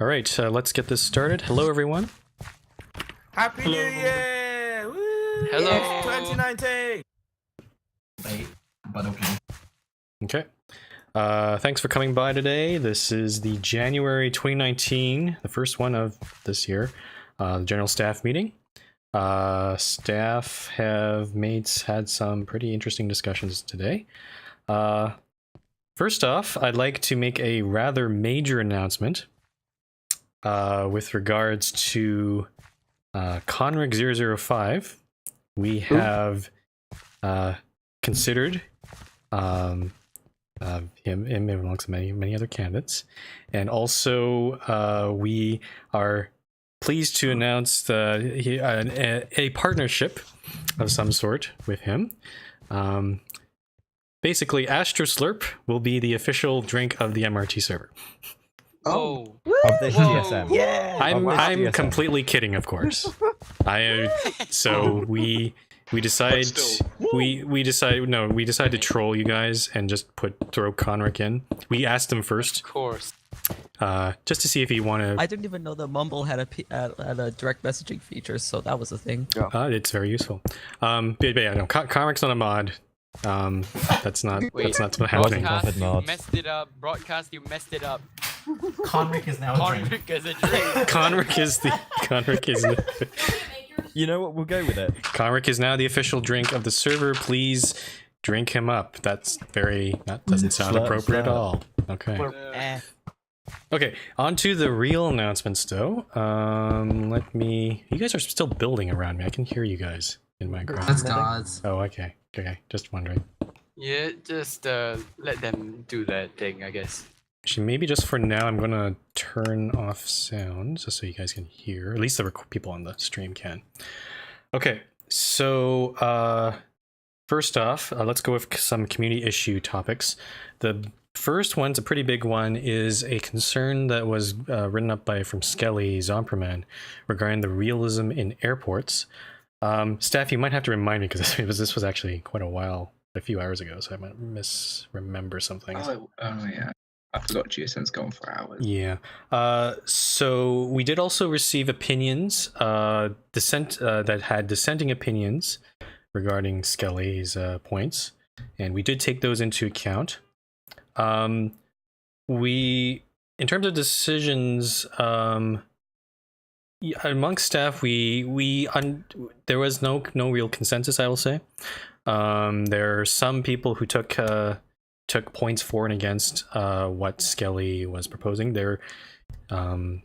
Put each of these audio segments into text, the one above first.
All right, let's get this started. Hello, everyone. Happy New Year! Woo! Hello. It's 2019! Late, but okay. Okay. Thanks for coming by today. This is the January 2019, the first one of this year, the general staff meeting. Staff have had some pretty interesting discussions today. First off, I'd like to make a rather major announcement with regards to Conrig 005. We have considered him amongst many other candidates, and also we are pleased to announce a partnership of some sort with him. Basically, Astro Slurp will be the official drink of the MRT server. Oh, Of this GSM. Yeah! I'm completely kidding, of course. So we decide to troll you guys and just throw Conric in. We asked him first, of course. just to see if he wanted. I didn't even know that Mumble had a direct messaging feature, so that was a thing. It's very useful. But yeah, no, Conric's not a mod. That's not happening. Broadcast, you messed it up. Broadcast, you messed it up. Conric is now a drink. Conric is a drink. Conric is You know what? We'll go with it. Conric is now the official drink of the server. Please drink him up. That doesn't sound appropriate at all. Okay. Okay, on to the real announcements though. You guys are still building around me. I can hear you guys in Minecraft. That's gods. Oh, okay. Just wondering. Yeah, just let them do that thing, I guess. Actually, maybe just for now, I'm gonna turn off sound just so you guys can hear. At least the people on the stream can. Okay, so first off, let's go with some community issue topics. The first one's a pretty big one, is a concern that was written up from Skelly Zomperman regarding the realism in airports. Staff, you might have to remind me because this was actually quite a few hours ago, so I might misremember some things. Oh yeah. I forgot GSM's gone for hours. Yeah. So we did also receive opinions, that had dissenting opinions regarding Skelly's points, and we did take those into account. In terms of decisions, amongst staff, there was no real consensus, I will say. There are some people who took points for and against what Skelly was proposing there, and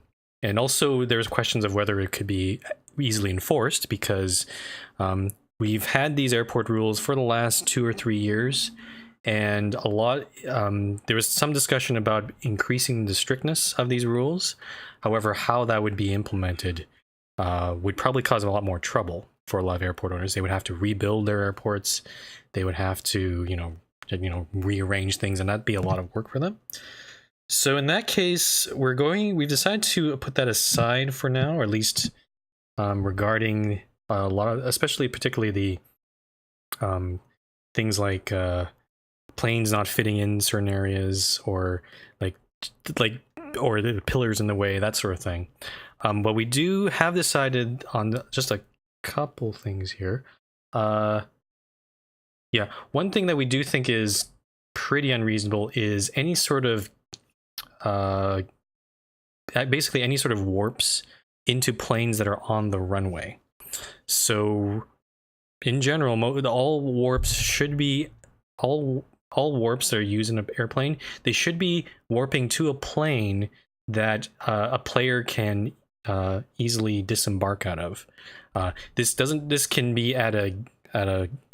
also there's questions of whether it could be easily enforced, because we've had these airport rules for the last 2 or 3 years, and there was some discussion about increasing the strictness of these rules. However, how that would be implemented would probably cause a lot more trouble for a lot of airport owners. They would have to rebuild their airports. They would have to, rearrange things, and that'd be a lot of work for them. So in that case, we've decided to put that aside for now, or at least regarding a lot of, particularly the things like planes not fitting in certain areas, or or the pillars in the way, that sort of thing. But we do have decided on just a couple things here. Yeah, one thing that we do think is pretty unreasonable is any sort of basically any sort of warps into planes that are on the runway. So in general, all warps that are used in an airplane, they should be warping to a plane that a player can easily disembark out of. This can be at a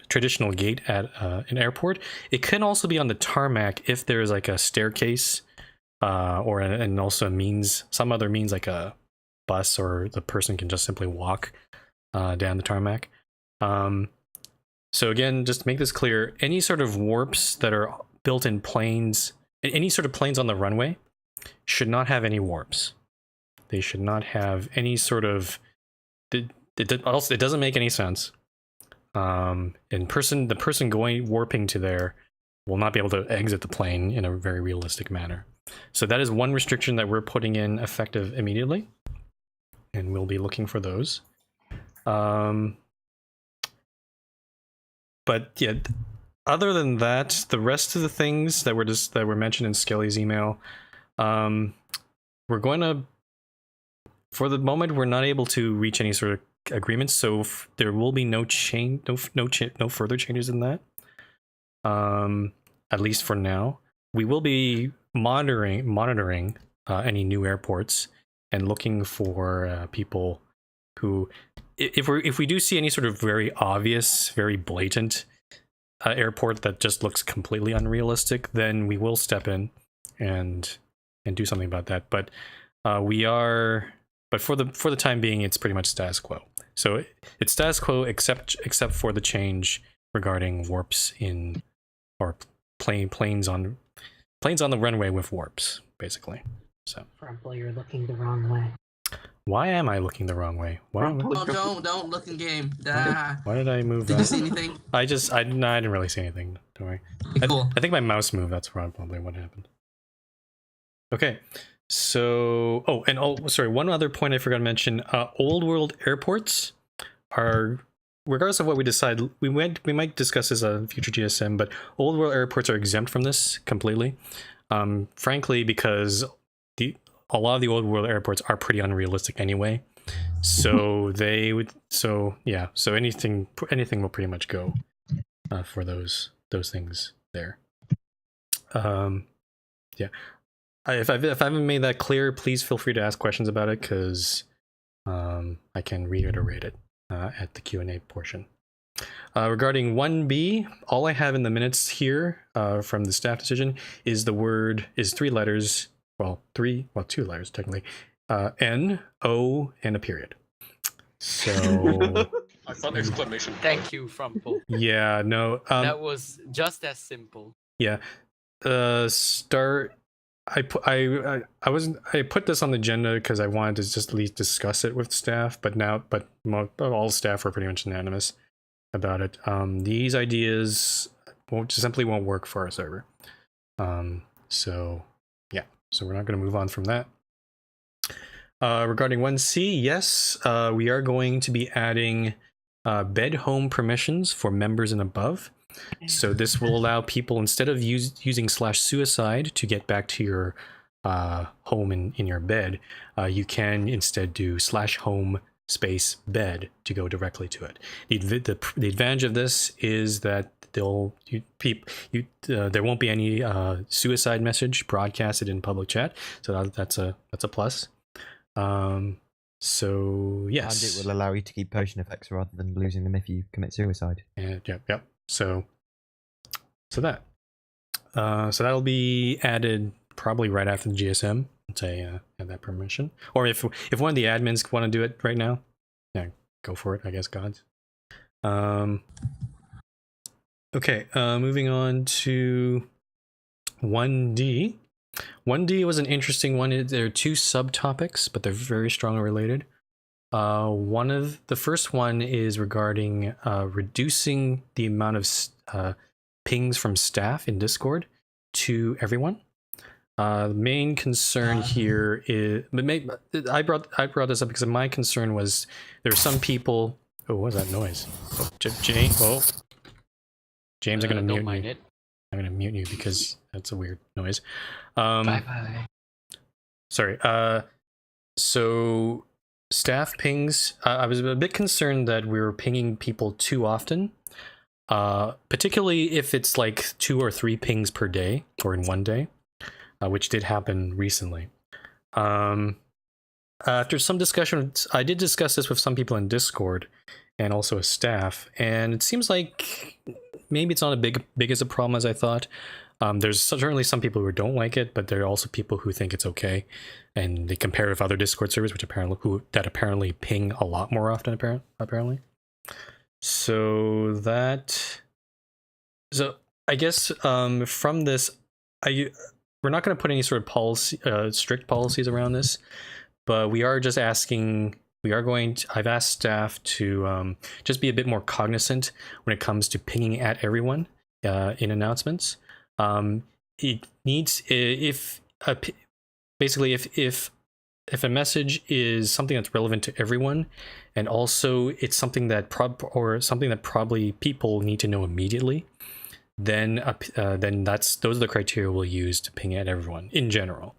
traditional gate at an airport. It can also be on the tarmac if there's like a staircase, and also some other means like a bus, or the person can just simply walk down the tarmac. So again, just to make this clear, any sort of warps that are built in planes, any sort of planes on the runway, should not have any warps. They should not have any sort of... It doesn't make any sense. The person warping to there will not be able to exit the plane in a very realistic manner. So that is one restriction that we're putting in effective immediately, and we'll be looking for those. But yeah, other than that, the rest of the things that were mentioned in Skelly's email, we're going to, for the moment, we're not able to reach any sort of agreements, so there will be no further changes in that. At least for now, we will be monitoring any new airports and looking for people who, if we do see any sort of very obvious, very blatant airport that just looks completely unrealistic, then we will step in and do something about that. But for the time being, it's pretty much status quo. So it's status quo except for the change regarding warps in, or planes on the runway with warps, basically. So Frumple, you're looking the wrong way. why am I looking the wrong way? Why Don't look in game. Ah. why did I move Did that? you see anything? I didn't really see anything. Don't worry. Okay, cool. I think my mouse moved. That's probably what happened. Okay, so sorry. One other point I forgot to mention: old world airports are, regardless of what we decide, we might discuss this on future GSM, but old world airports are exempt from this completely. Frankly, because a lot of the old world airports are pretty unrealistic anyway. So anything will pretty much go for those things there. Yeah. If I haven't made that clear, please feel free to ask questions about it, because I can reiterate it at the Q&A portion. Regarding 1B, all I have in the minutes here from the staff decision is three letters, two letters technically, N, O, and a period. So I thought exclamation point. Thank you, Frumple. yeah, no, That was just as simple. yeah. I put this on the agenda because I wanted to just at least discuss it with staff, but all staff were pretty much unanimous about it. These ideas simply won't work for our server. So we're not going to move on from that. Regarding 1C, yes, we are going to be adding bed home permissions for members and above. So this will allow people, instead of using /suicide to get back to your home in your bed, you can instead do /home space bed to go directly to it. The advantage of this is that there won't be any suicide message broadcasted in public chat, so that's a plus. So yes, and it will allow you to keep potion effects rather than losing them if you commit suicide. Yep. So that'll be added probably right after the GSM. Once I have that permission, or if one of the admins want to do it right now, yeah, go for it. I guess, gods. Okay, moving on to 1D. 1D was an interesting one. There are two subtopics, but they're very strongly related. The first one is regarding reducing the amount of pings from staff in Discord to everyone. The main concern here is, I brought this up because my concern was there are some people. Oh, what was that noise? Oh, James, I'm gonna mute you. I'm gonna mute you because that's a weird noise. Bye. Sorry. So staff pings. I was a bit concerned that we were pinging people too often, particularly if it's like 2 or 3 pings per day or in one day, which did happen recently. After some discussion, I did discuss this with some people in Discord and also with staff, and it seems like maybe it's not big as a problem as I thought. There's certainly some people who don't like it, but there are also people who think it's okay, and they compare with other Discord servers, which apparently ping a lot more often. Apparently, so I guess from this, we're not going to put any sort of strict policies around this, but we are just asking. I've asked staff to just be a bit more cognizant when it comes to pinging at everyone in announcements. It needs, if basically if a message is something that's relevant to everyone, and also it's something that probably people need to know immediately, then those are the criteria we'll use to ping at everyone in general.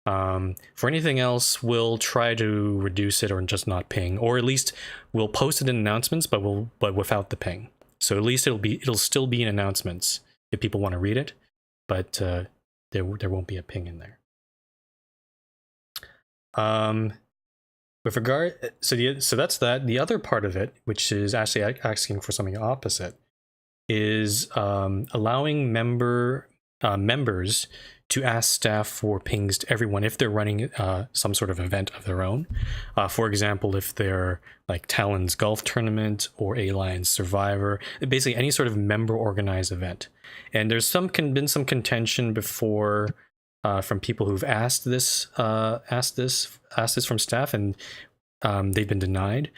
For anything else, we'll try to reduce it or just not ping, or at least we'll post it in announcements, but without the ping. So at least it'll still be in announcements if people want to read it, but there won't be a ping in there. With regard, so that's that. The other part of it, which is actually asking for something opposite, is allowing members to ask staff for pings to everyone if they're running some sort of event of their own. For example, if they're like Talon's golf tournament or A-Lions Survivor, basically any sort of member organized event. And there's been some contention before from people who've asked this from staff, and they've been denied.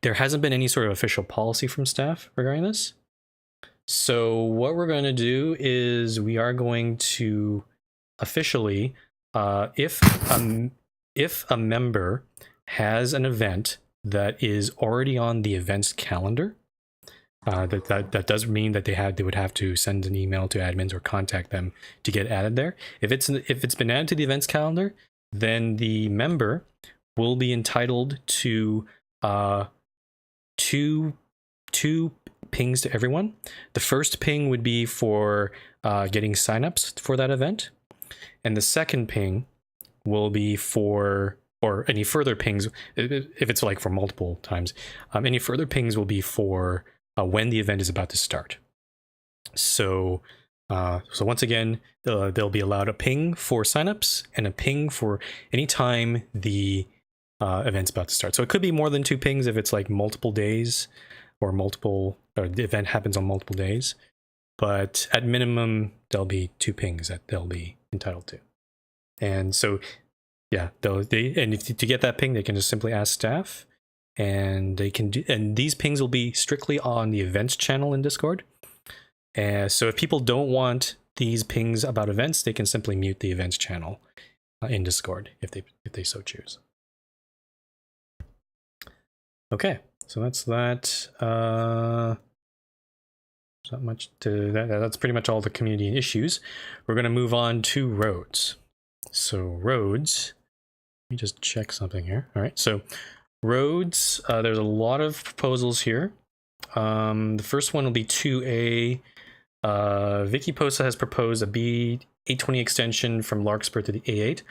There hasn't been any sort of official policy from staff regarding this. So what we're going to do is we are going to officially, if a member has an event that is already on the events calendar, that does mean that they would have to send an email to admins or contact them to get added there. If it's been added to the events calendar, then the member will be entitled to two pings to everyone. The first ping would be for getting signups for that event, and the second ping will be for, or any further pings if it's like for multiple times. Any further pings will be for when the event is about to start. So once again, they'll be allowed a ping for signups and a ping for any time the event's about to start. So it could be more than 2 pings if it's like multiple days or the event happens on multiple days. But at minimum, there'll be 2 pings that they'll be entitled to. And so, yeah, to get that ping, they can just simply ask staff, and they can do. And these pings will be strictly on the events channel in Discord. So if people don't want these pings about events, they can simply mute the events channel in Discord if they so choose. Okay, so that's that. Not much to that. That's pretty much all the community issues. We're going to move on to roads. So roads, let me just check something here. All right, so roads, there's a lot of proposals here. The first one will be 2A. Vicky Posa has proposed a B820 extension from Larkspur to the A8.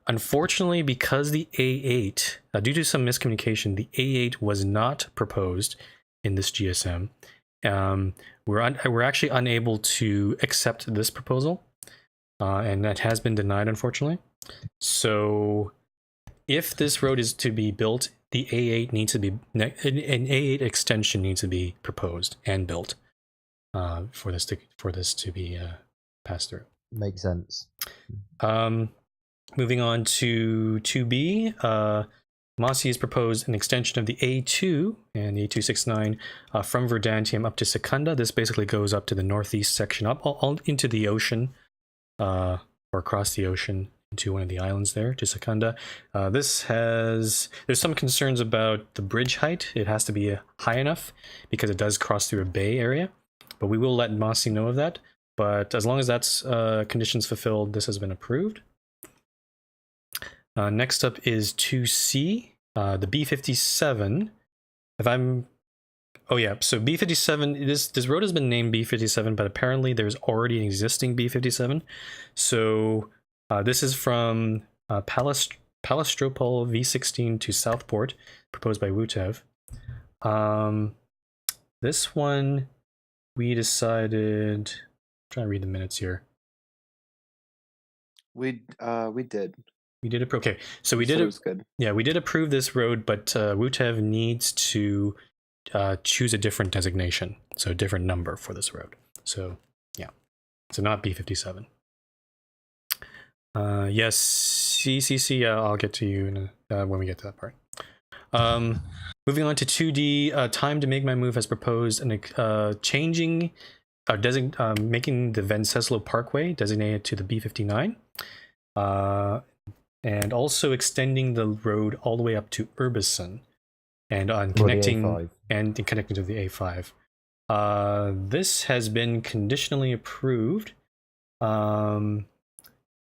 Unfortunately, because the A8, due to some miscommunication, the A8 was not proposed in this GSM. We're actually unable to accept this proposal, and that has been denied, unfortunately. So if this road is to be built, the A8 needs to be, an A8 extension needs to be proposed and built for this to be passed through. Makes sense. Moving on to 2B, Mossy has proposed an extension of the A2 and the A269 from Verdantium up to Secunda. This basically goes up to the northeast section, up all into the ocean, or across the ocean into one of the islands there to Secunda. There's some concerns about the bridge height. It has to be high enough because it does cross through a bay area, but we will let Mossy know of that. But as long as that's conditions fulfilled, this has been approved. Next up is 2C, the B57. So B57, this road has been named B57, but apparently there's already an existing B57. So this is from Palestropol V16 to Southport, proposed by Wutev. This one, we decided, I'm trying to read the minutes here. We did. We did approve. Okay, so we did. It was good. Yeah, we did approve this road, but Wutev needs to choose a different designation, so a different number for this road. So yeah, so not B57. Yes, CCC. I'll get to you when we get to that part. Moving on to 2D. Time to Make My Move has proposed changing, making the Venceslo Parkway designated to the B59. and also extending the road all the way up to Urbison, and on Or the connecting A5. and connecting to the A5. This has been conditionally approved.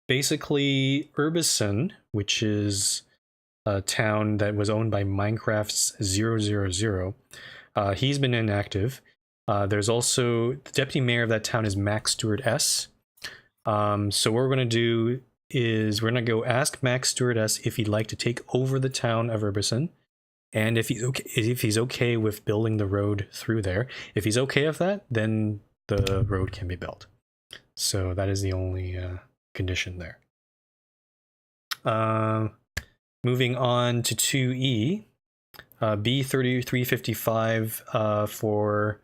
Basically, Urbison, which is a town that was owned by Minecraft's 000, he's been inactive. There's also the deputy mayor of that town is Max Stewart S. So what we're going to do is we're going to go ask Max Stewart S if he'd like to take over the town of Urbison, and if he's okay with building the road through there. If he's okay with that, then the road can be built. So that is the only condition there. Moving on to 2E, B3355 for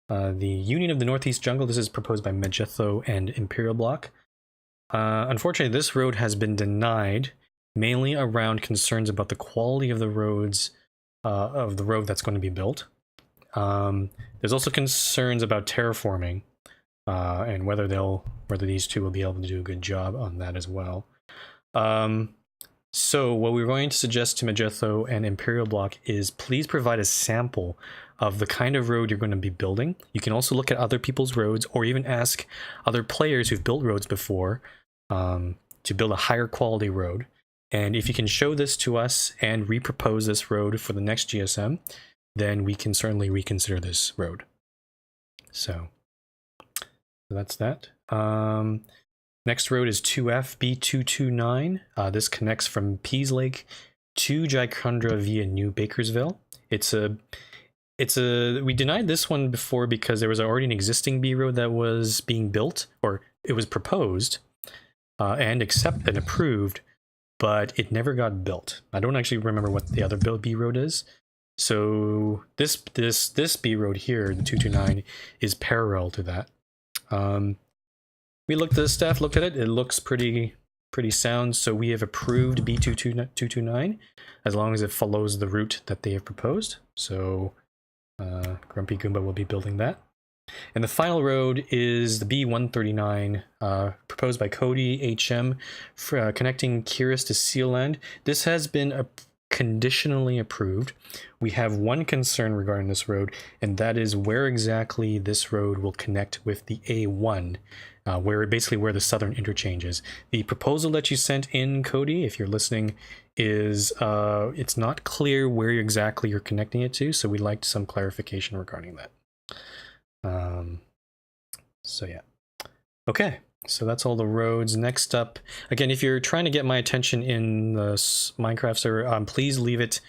the Union of the Northeast Jungle. This is proposed by Magetho and Imperial Block. Unfortunately, this road has been denied, mainly around concerns about the quality of the roads, of the road that's going to be built. There's also concerns about terraforming, and whether these two will be able to do a good job on that as well. So what we're going to suggest to Magetho and Imperial Block is please provide a sample of the kind of road you're going to be building. You can also look at other people's roads, or even ask other players who've built roads before to build a higher quality road. And if you can show this to us and repropose this road for the next GSM, then we can certainly reconsider this road. So that's that. Next road is 2F B229. This connects from Pease Lake to Jicundra via New Bakersville. We denied this one before because there was already an existing B road that was being built, or it was proposed and accepted and approved, but it never got built. I don't actually remember what the other B road is. So this B road here, the 229, is parallel to that. The staff looked at it. It looks pretty sound. So we have approved B229 as long as it follows the route that they have proposed. So Grumpy Goomba will be building that. And the final road is the B139, proposed by Cody HM, for connecting Kiris to Sealand. This has been conditionally approved. We have one concern regarding this road, and that is where exactly this road will connect with the A1. Where the southern interchange is. The proposal that you sent in, Cody, if you're listening, is it's not clear where exactly you're connecting it to, so we'd like some clarification regarding that. So yeah. Okay, so that's all the roads. Next up, again, if you're trying to get my attention in the Minecraft server, please leave it.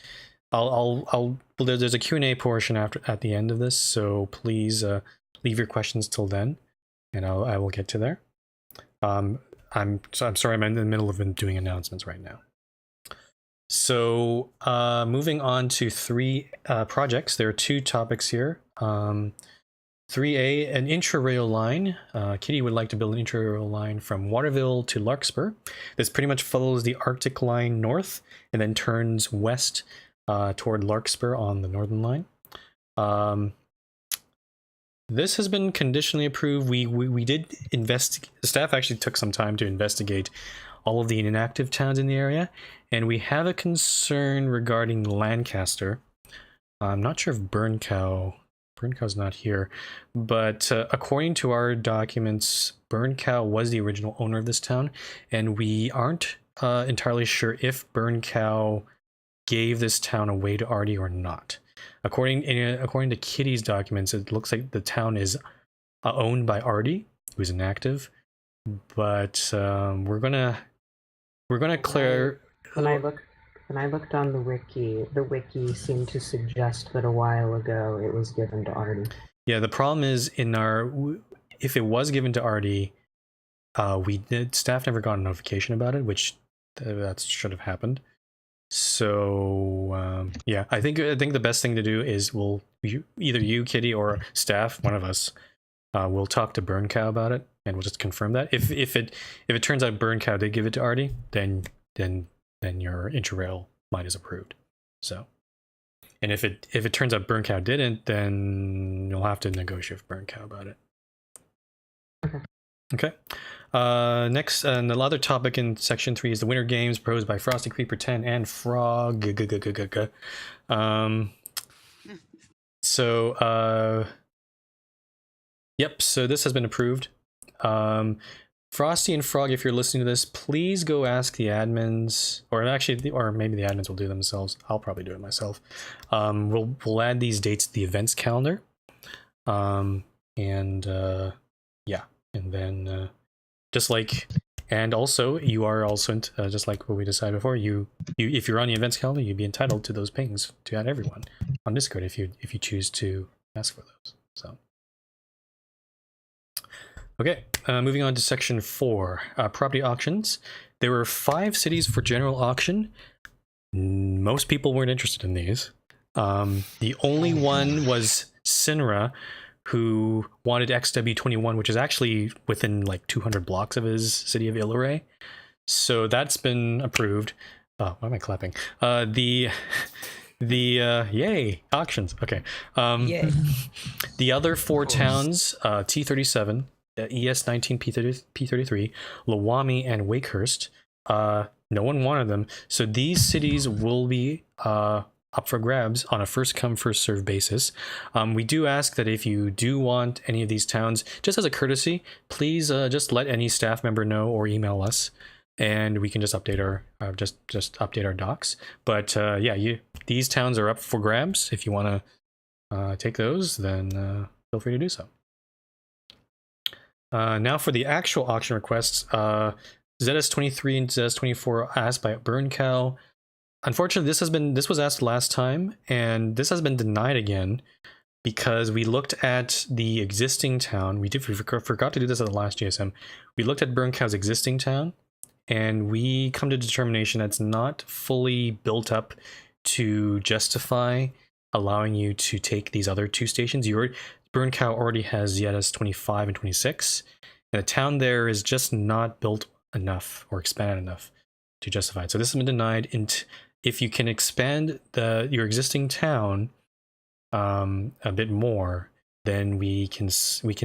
There's a Q&A portion at the end of this, so please leave your questions till then, and I will get to there. I'm sorry, I'm in the middle of doing announcements right now. So moving on to 3 projects. There are 2 topics here. 3A, an intra-rail line. Kitty would like to build an intra-rail line from Waterville to Larkspur. This pretty much follows the Arctic line north and then turns west toward Larkspur on the northern line. This has been conditionally approved. We did investigate. The staff actually took some time to investigate all of the inactive towns in the area, and we have a concern regarding Lancaster. I'm not sure if Burncow's not here, but according to our documents, Burncow was the original owner of this town, and we aren't entirely sure if Burncow gave this town away to Artie or not. According to Kitty's documents, it looks like the town is owned by Artie, who's inactive. But we're gonna clear. When I looked on the wiki seemed to suggest that a while ago it was given to Artie. Yeah, the problem is if it was given to Artie, staff never got a notification about it, which that should have happened. So yeah, I think the best thing to do is either you, Kitty, or staff, one of us, will talk to Burncow about it, and we'll just confirm that. If it turns out Burncow did give it to Artie, then your intra-rail line is approved. So, and if it turns out Burncow didn't, then you'll have to negotiate with Burncow about it. Okay. Next, and the other topic in section 3 is the Winter Games proposed by Frosty Creeper 10 and Frog. Yep, so this has been approved. Frosty and Frog, if you're listening to this, please go ask the admins, or actually, or maybe the admins will do it themselves. I'll probably do it myself. We'll add these dates to the events calendar. Yeah, and then just like, and also you are also just like what we decided before. You if you're on the events calendar, you'd be entitled to those pings to add everyone on Discord if you choose to ask for those. So. Okay, moving on to section 4, property auctions. There were 5 cities for general auction. Most people weren't interested in these. The only one was Sinra, who wanted XW21, which is actually within like 200 blocks of his city of Illuray. So that's been approved. Oh, why am I clapping? Yay, auctions. Okay. Yay. The other 4 towns, T37, ES19, P33, Lawami, and Wakehurst, no one wanted them. So these cities will be up for grabs on a first come first serve basis. We do ask that if you do want any of these towns, just as a courtesy, please just let any staff member know or email us, and we can just update our just update our docs. But yeah, these towns are up for grabs. If you want to take those, then feel free to do so. Now for the actual auction requests, ZS23 and ZS24 asked by Burn Cow. Unfortunately, this was asked last time, and this has been denied again because we looked at the existing town. We forgot to do this at the last GSM. We looked at Burn Cow's existing town, and we come to determination that's not fully built up to justify allowing you to take these other 2 stations. Burn Cow already has ZS 25 and 26, and the town there is just not built enough or expanded enough to justify it. So this has been denied. If you can expand your existing town a bit more, then we can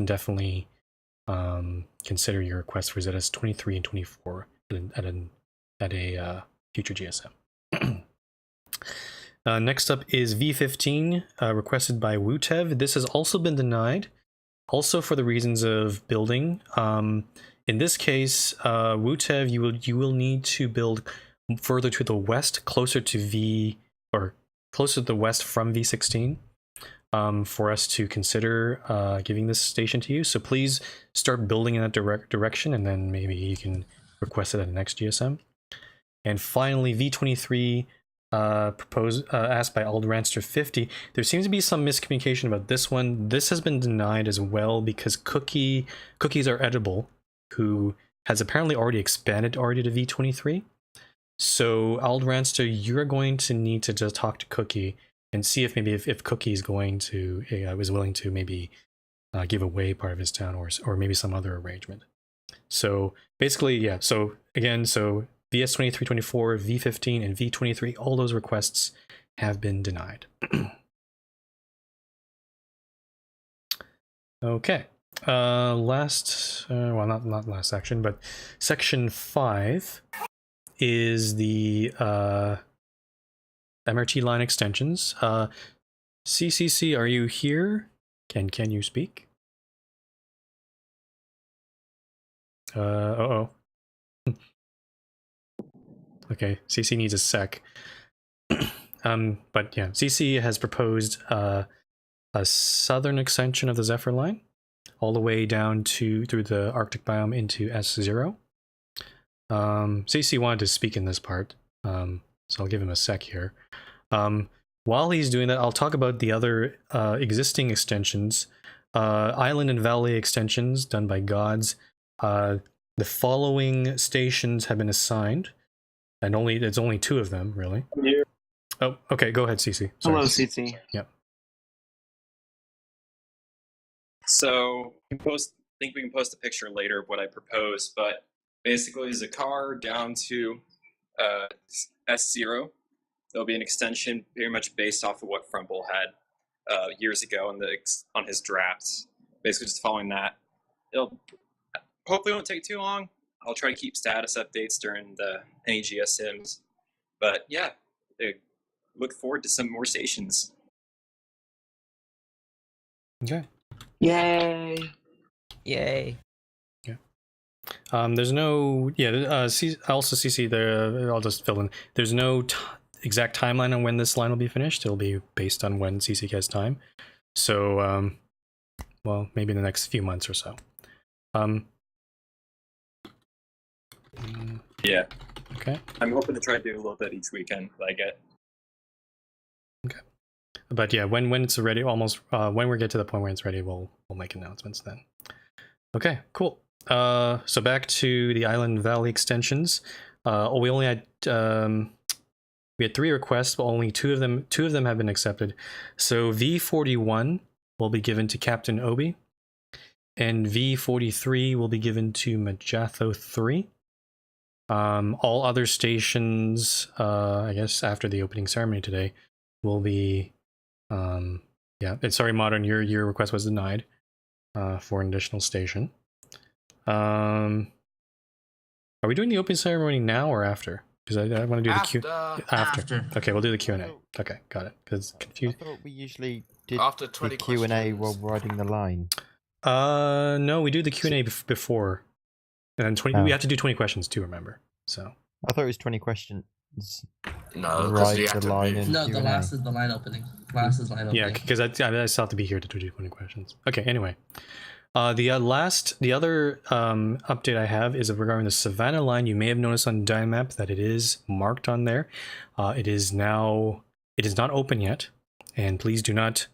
definitely consider your request for ZS 23 and 24 at a future GSM. Next up is V15, requested by Wutev. This has also been denied, also for the reasons of building. In this case, Wutev, you will need to build further to the west, closer to the west from V16, for us to consider giving this station to you. So please start building in that direction, and then maybe you can request it at the next GSM. And finally, V23, asked by Aldranster 50. There seems to be some miscommunication about this one. This has been denied as well because Cookies Are Edible, who has apparently already expanded to V23. So Aldranster, you're going to need to just talk to Cookie and see if maybe if Cookie is going to is willing to maybe give away part of his town or maybe some other arrangement. So basically, yeah. So again, VS 2324, V15, and V23, all those requests have been denied. Okay. Well, not last section, but section 5 is the MRT line extensions. CCC, are you here? Can you speak? Uh-oh. Okay, CC needs a sec. But yeah, CC has proposed a southern extension of the Zephyr line, all the way down through the Arctic biome into S0. CC wanted to speak in this part, so I'll give him a sec here. While he's doing that, I'll talk about the other existing extensions. Island and Valley extensions done by Gods. The following stations have been assigned. And it's only 2 of them, really. Yeah. Oh, okay, go ahead, CC. Sorry. Hello, CC. Yep. So I think we can post a picture later of what I proposed, but basically Zakar down to S0. There'll be an extension very much based off of what Frumble had years ago on his drafts. Basically just following that. hopefully it won't take too long. I'll try to keep status updates during the any GSMs. But yeah, look forward to some more stations. Okay. Yay! Yay. There's no, also CC there, I'll just fill in. There's no exact timeline on when this line will be finished. It'll be based on when CC has time. So, well, maybe in the next few months or so. Yeah. Okay. I'm hoping to try to do a little bit each weekend that I get. Okay. But yeah, when it's ready, when we get to the point where it's ready, we'll make announcements then. Okay, cool. So back to the Island Valley extensions. We only had we had 3 requests, but only two of them have been accepted. So V41 will be given to Captain Obi, and V43 will be given to Majatho 3. All other stations, I guess after the opening ceremony today, will be sorry, Modern, your request was denied for an additional station. Are we doing the opening ceremony now or after? Because I want to do the Q after. Okay, we'll do the Q&A. Okay, got it. Because confused. I thought we usually did After the 20 Q&A questions. while riding the line. No, we do the Q&A before, and then 20. Oh. We have to do 20 questions too. Remember? So. I thought it was 20 questions. No, because Ride you the have to line move. and No, the Q&A. last is the line opening. Last is line opening. Yeah, because I still have to be here to do 20 questions. Okay, anyway. The other update I have is regarding the Savannah line. You may have noticed on Dynamap that it is marked on there. It is not open yet, and please do not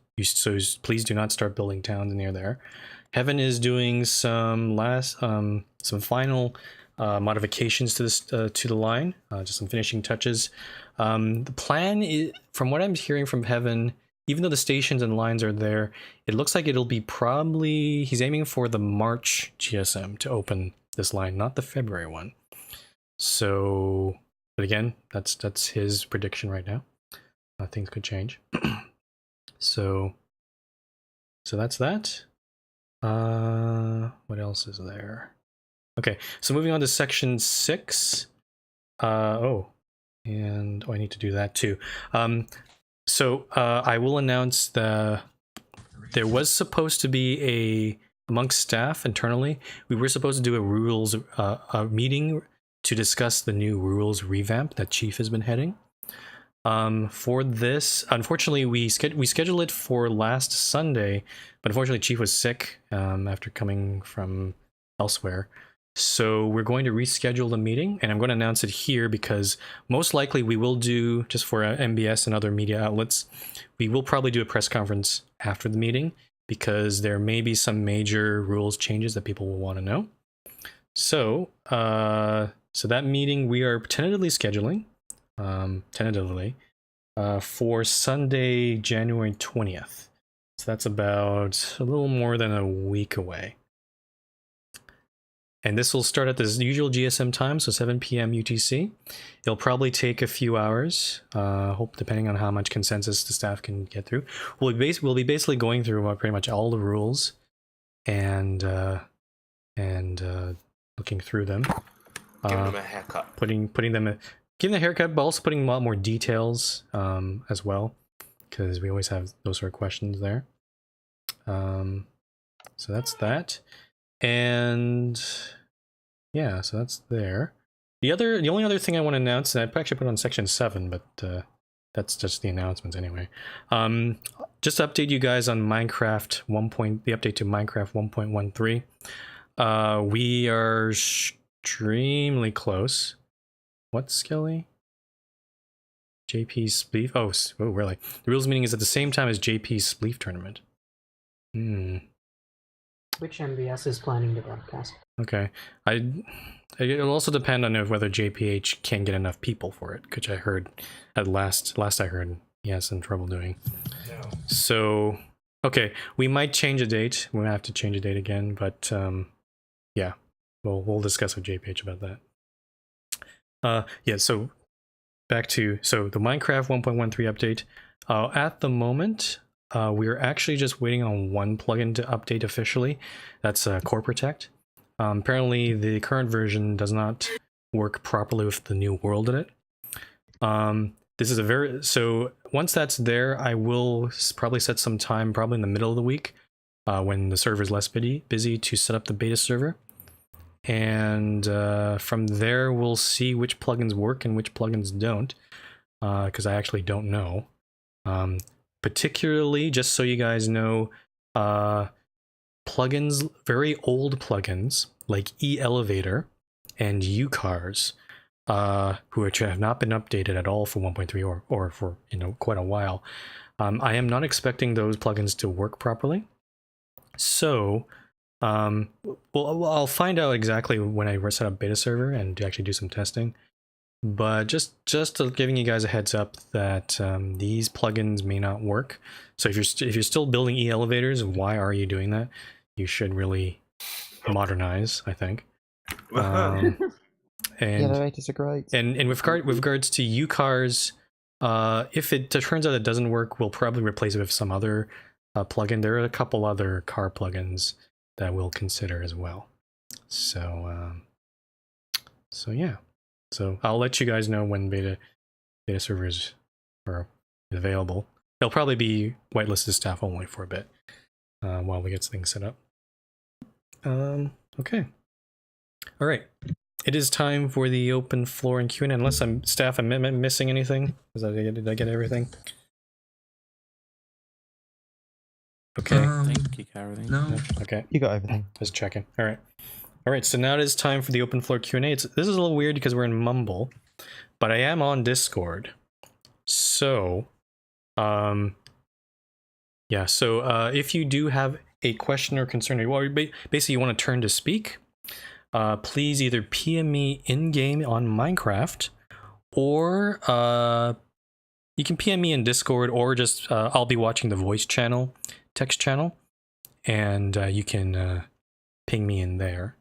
start building towns near there. Heaven is doing some final modifications to this to the line, just some finishing touches. The plan is, from what I'm hearing from Heaven, even though the stations and lines are there, it looks like it'll be he's aiming for the March GSM to open this line, not the February one. So, but again, that's his prediction right now. Things could change. So that's that. What else is there? Okay, so moving on to section 6. I need to do that too. So I will announce there was supposed to be amongst staff internally, we were supposed to do a rules meeting to discuss the new rules revamp that Chief has been heading. For this, unfortunately, we scheduled it for last Sunday, but unfortunately Chief was sick after coming from elsewhere. So we're going to reschedule the meeting, and I'm going to announce it here because most likely we will do, just for MBS and other media outlets, we will probably do a press conference after the meeting because there may be some major rules changes that people will want to know. So, so that meeting we are tentatively scheduling, for Sunday, January 20th. So that's about a little more than a week away. And this will start at the usual GSM time, so 7 p.m. UTC. It'll probably take a few hours, depending on how much consensus the staff can get through. We'll be basically going through pretty much all the rules and looking through them. Giving them a haircut. Giving them a haircut, but also putting a lot more details as well, because we always have those sort of questions there. So that's that. And yeah, so that's there. The only other thing I want to announce, and I actually put on section 7, but that's just the announcements anyway. Just to update you guys on Minecraft the update to Minecraft 1.13. We are extremely close. What, Skelly? JP's Spleef? Oh, really? The rules meeting is at the same time as JP's Spleef tournament. Which MBS is planning to broadcast? Okay. It'll also depend on whether JPH can get enough people for it, which I heard at last I heard he has some trouble doing. No. So, okay, we might change a date. We might have to change a date again, but yeah, we'll discuss with JPH about that. Yeah, so back to the Minecraft 1.13 update. At the moment, we're actually just waiting on one plugin to update officially. That's Core Protect. Apparently, the current version does not work properly with the new world in it. This is a very so once that's there, I will probably set some time, probably in the middle of the week, when the server is less busy, to set up the beta server, and from there we'll see which plugins work and which plugins don't, because I actually don't know. Particularly, just so you guys know, plugins, very old plugins like eElevator and UCars, which have not been updated at all for 1.3 or for quite a while. I am not expecting those plugins to work properly. So, I'll find out exactly when I set up beta server and actually do some testing. But just giving you guys a heads up that these plugins may not work. So if you're still building eElevators, why are you doing that? You should really modernize, I think. And the elevators are great. And with regards to UCars, if it turns out it doesn't work, we'll probably replace it with some other plugin. There are a couple other car plugins that we'll consider as well. So yeah. So I'll let you guys know when beta servers are available. They'll probably be whitelisted staff only for a bit while we get things set up. Okay. All right. It is time for the open floor and Q&A. Unless I'm missing anything. Did I get everything? Okay. Thank you, Caroline. No. Okay. You got everything. Just checking. All right. All right. So now it is time for the open floor Q&A. This is a little weird because we're in Mumble, but I am on Discord. So, yeah. So if you do have a question or concern, or basically you want to turn to speak, please either PM me in-game on Minecraft, or you can PM me in Discord, or just I'll be watching the voice channel, text channel, and you can ping me in there.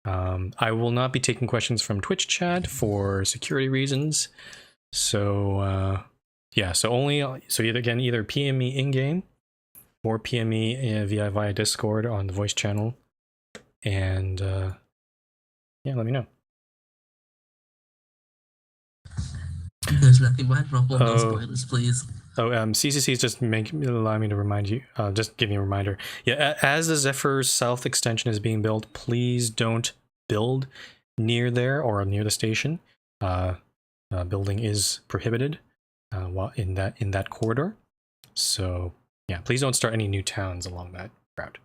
I will not be taking questions from Twitch chat for security reasons. So yeah, so either PM me in-game, or PM me via Discord on the voice channel, and yeah, let me know. There's nothing but problem. No spoilers, please. Oh, CCC is just allow me to remind you, just give me a reminder. Yeah, as the Zephyr South extension is being built, please don't build near there or near the station. Building is prohibited while in that corridor. So yeah, please don't start any new towns along that route.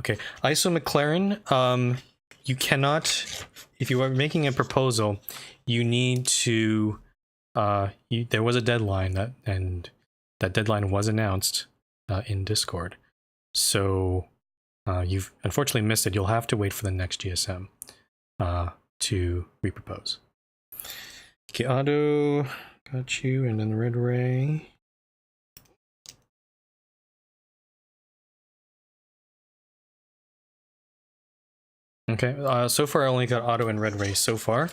Okay, ISO McLaren, you cannot, if you are making a proposal, you need to, there was a deadline and that deadline was announced in Discord. So you've unfortunately missed it. You'll have to wait for the next GSM to repropose. Okay, Otto, got you, and then Red Ray. Okay, so far I only got Otto and Red Ray so far.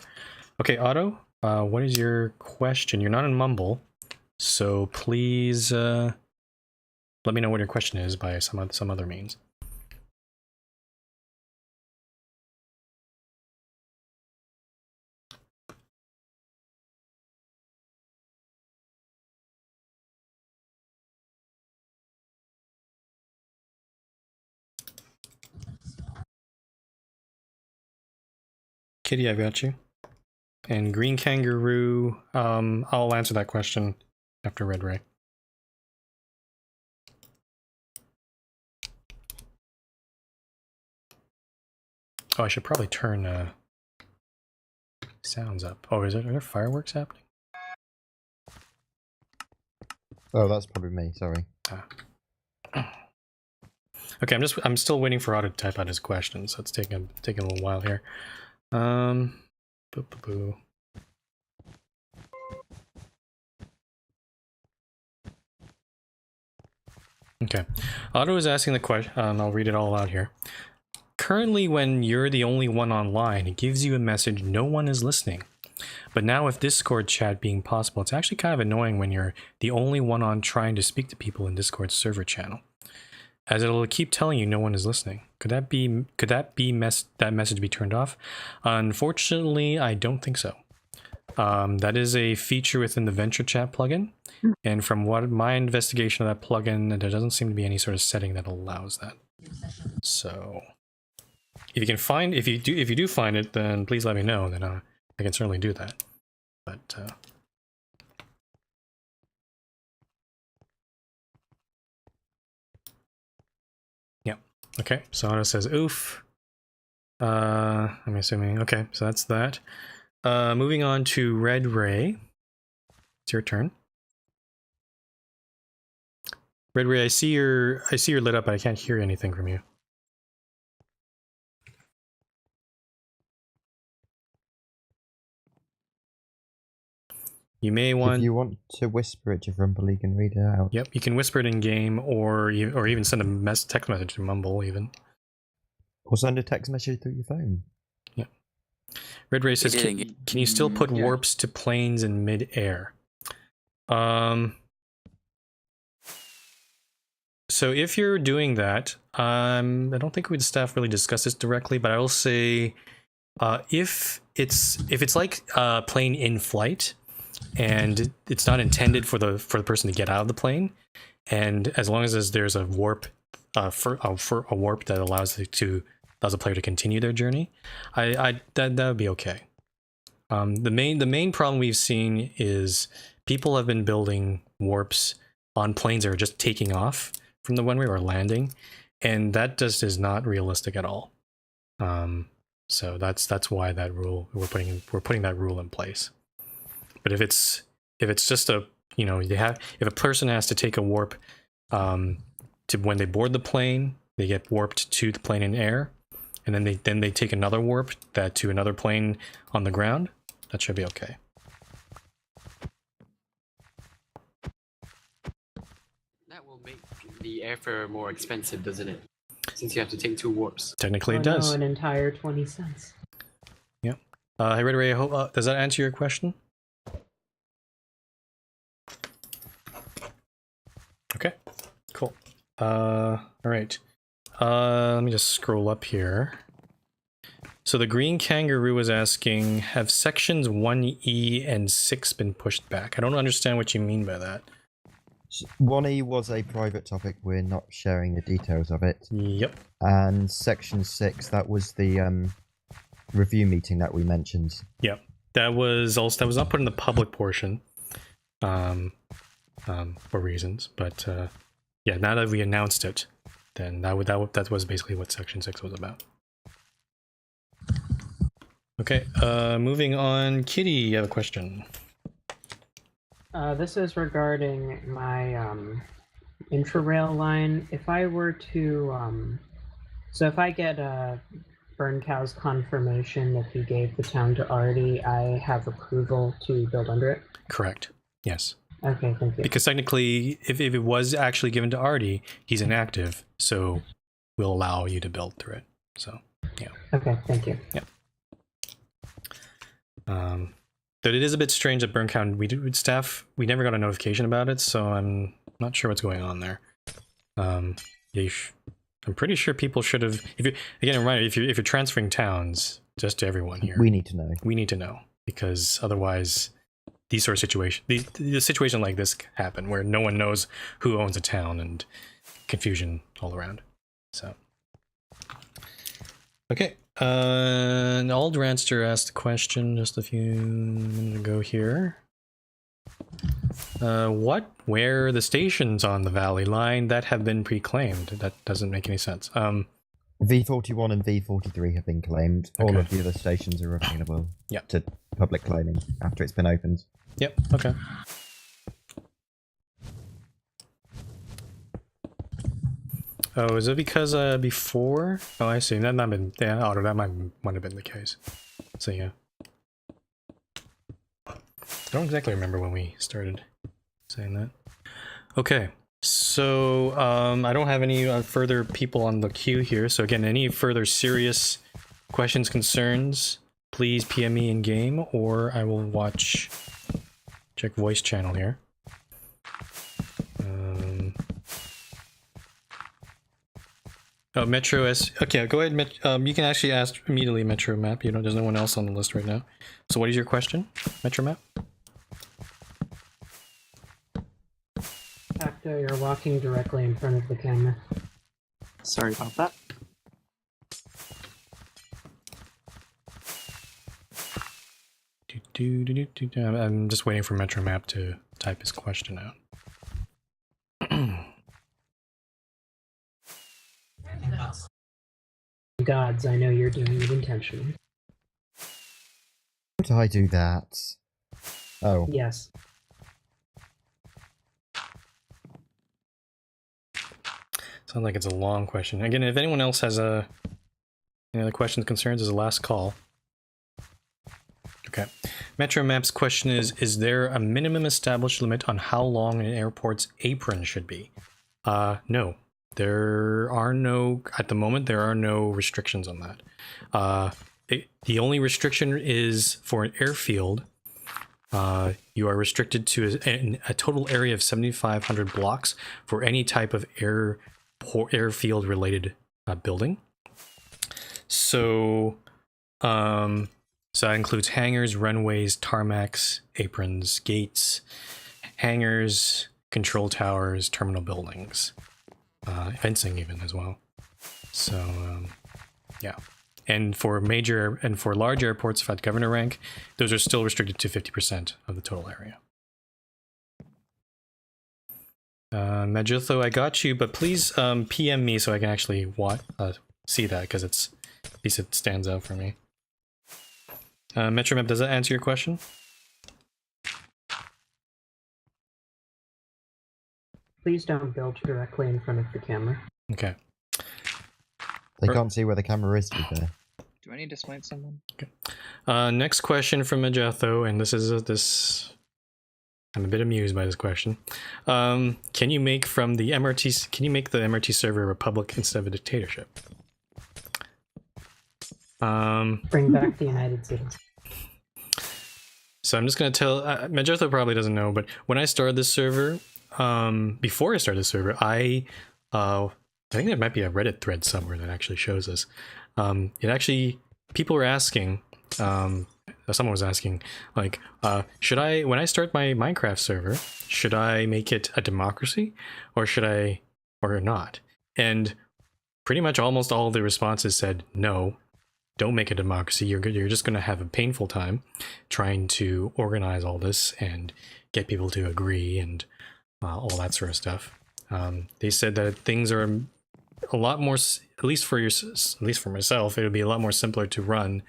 Okay, Otto, what is your question? You're not in Mumble, so please let me know what your question is by some other means. Kitty, I've got you. And Green Kangaroo, I'll answer that question after Red Ray. Oh, I should probably turn sounds up. Oh, are there fireworks happening? Oh, that's probably me, sorry. Okay, I'm still waiting for Otto to type out his question, so it's taking a little while here. Boo. Okay, Otto is asking the question, and I'll read it all out here. Currently, when you're the only one online, it gives you a message, no one is listening. But now with Discord chat being possible, it's actually kind of annoying when you're the only one on trying to speak to people in Discord's server channel, as it'll keep telling you no one is listening. Could that message be turned off? Unfortunately, I don't think so. That is a feature within the Venture Chat plugin, and from what my investigation of that plugin, there doesn't seem to be any sort of setting that allows that. So, if you can find, if you do find it, then please let me know. Then I can certainly do that. But yeah, okay. So it says oof. I'm assuming. Okay, so that's that. Moving on to Red Ray. It's your turn. Red Ray, I see you're lit up, but I can't hear anything from you. You may want. If you want to whisper it to Rumble, you can read it out. Yep, you can whisper it in game, or even send a text message to Mumble, even. Or send a text message through your phone. Yeah. Red Ray says, can you still put warps to planes in mid-air? So if you're doing that, I don't think the staff really discussed this directly, but I will say, if it's like a plane in flight, and it's not intended for the person to get out of the plane, and as long as there's a warp, for a warp that allows a player to continue their journey, that would be okay. The main problem we've seen is people have been building warps on planes that are just taking off from the runway or landing, and that just is not realistic at all. So that's why that rule we're putting that rule in place. But if it's just a, you know, if a person has to take a warp to when they board the plane, they get warped to the plane in air, and then they take another warp to another plane on the ground, that should be okay. That will make the airfare more expensive, doesn't it? Since you have to take 2 warps. Technically, it does. No, an entire 20 cents. Yep. Hey, Red Ray, does that answer your question? Okay, cool. All right. Let me just scroll up here. So the Green Kangaroo was asking, have sections 1E and 6 been pushed back? I don't understand what you mean by that. 1E was a private topic, we're not sharing the details of it. Yep. And section 6, that was the review meeting that we mentioned. Yep. That was not put in the public portion. For reasons, but yeah, now that we announced it, then that was basically what section 6 was about. Okay, moving on. Kitty, you have a question. This is regarding my intra-rail line. If I were to, so if I get Burncow's confirmation that he gave the town to Artie, I have approval to build under it? Correct. Yes. Okay, thank you. Because technically, if it was actually given to Artie, he's inactive, so we'll allow you to build through it. So, yeah. Okay, thank you. Yeah. But it is a bit strange that Burncow, we never got a notification about it, so I'm not sure what's going on there. I'm pretty sure people should have. Again, a reminder: if you're transferring towns, just to everyone here, we need to know. We need to know, because otherwise, these sort of situations, the situation like this happen where no one knows who owns a town and confusion all around. So, okay. Aldranster asked a question just a few minutes ago here. Where are the stations on the Valley Line that have been pre-claimed? That doesn't make any sense. V41 and V43 have been claimed. Okay. All of the other stations are available to public claiming after it's been opened. Yep, okay. Oh, is it because before? Oh, I see. That might have been, yeah, that might have been the case. So yeah. I don't exactly remember when we started saying that. Okay, so I don't have any further people on the queue here. So again, any further serious questions, concerns, please PM me in game, or I will check voice channel here. Oh, Metro S. Okay, go ahead. You can actually ask immediately, Metro Map. There's no one else on the list right now. So, what is your question, Metro Map? Acto, you're walking directly in front of the camera. Sorry about that. I'm just waiting for Metro Map to type his question out. Gods, I know you're doing it intentionally. Would I do that? Oh. Yes. Sounds like it's a long question. Again, if anyone else has any other questions, concerns, is the last call. Okay. Metro Map's question is there a minimum established limit on how long an airport's apron should be? No. There are no, at the moment, there are no restrictions on that. The only restriction is for an airfield. You are restricted to a total area of 7,500 blocks for any type of airfield related building. So, so that includes hangars, runways, tarmacs, aprons, gates, hangars, control towers, terminal buildings, fencing even as well. So, yeah. And for large airports, if at governor rank, those are still restricted to 50% of the total area. Majutho, I got you, but please PM me so I can actually see that, because at least it stands out for me. Metromap, does that answer your question? Please don't build directly in front of the camera. Okay. They can't see where the camera is, to be fair. Do I need to smite someone? Okay. Next question from Majutho, and I'm a bit amused by this question. Can you make the MRT server a republic instead of a dictatorship? Bring back the United States. So I'm just going to tell, Majutho probably doesn't know, but when I started this server, before I started the server, I think there might be a Reddit thread somewhere that actually shows this. People were asking, someone was asking, like, when I start my Minecraft server, should I make it a democracy or not? And pretty much almost all of the responses said, no, don't make a democracy. You're just going to have a painful time trying to organize all this and get people to agree and all that sort of stuff. They said that things are a lot more, at least for myself, it would be a lot more simpler to run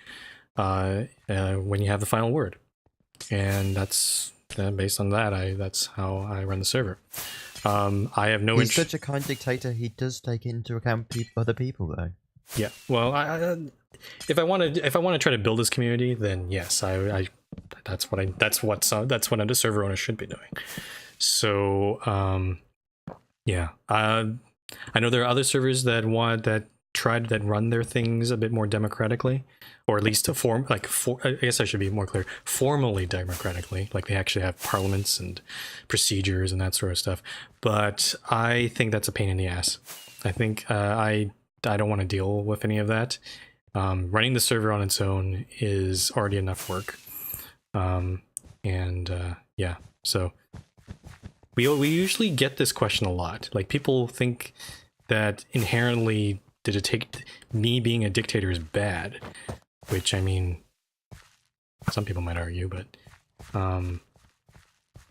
when you have the final word. And that's based on that. That's how I run the server. I have no. He's such a kind dictator. He does take into account other people, though. Yeah. Well, if I want to try to build this community, then yes, that's what a server owner should be doing. So, yeah. I know there are other servers that run their things a bit more democratically, or at least I guess I should be more clear, formally democratically, like they actually have parliaments and procedures and that sort of stuff. But I think that's a pain in the ass. I think I don't want to deal with any of that. Running the server on its own is already enough work. Yeah, so we usually get this question a lot. Like, people think that inherently me being a dictator is bad, which, I mean, some people might argue, but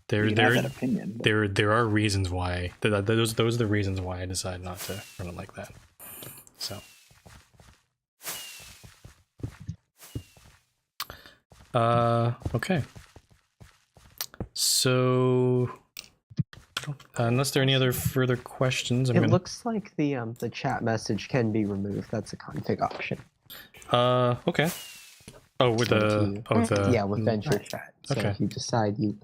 there are reasons why. Those are the reasons why I decided not to run it like that. So. Okay. So, unless there are any other further questions, looks like the chat message can be removed. That's a config option. Okay. Oh, with with venture chat. So okay. If you decide you.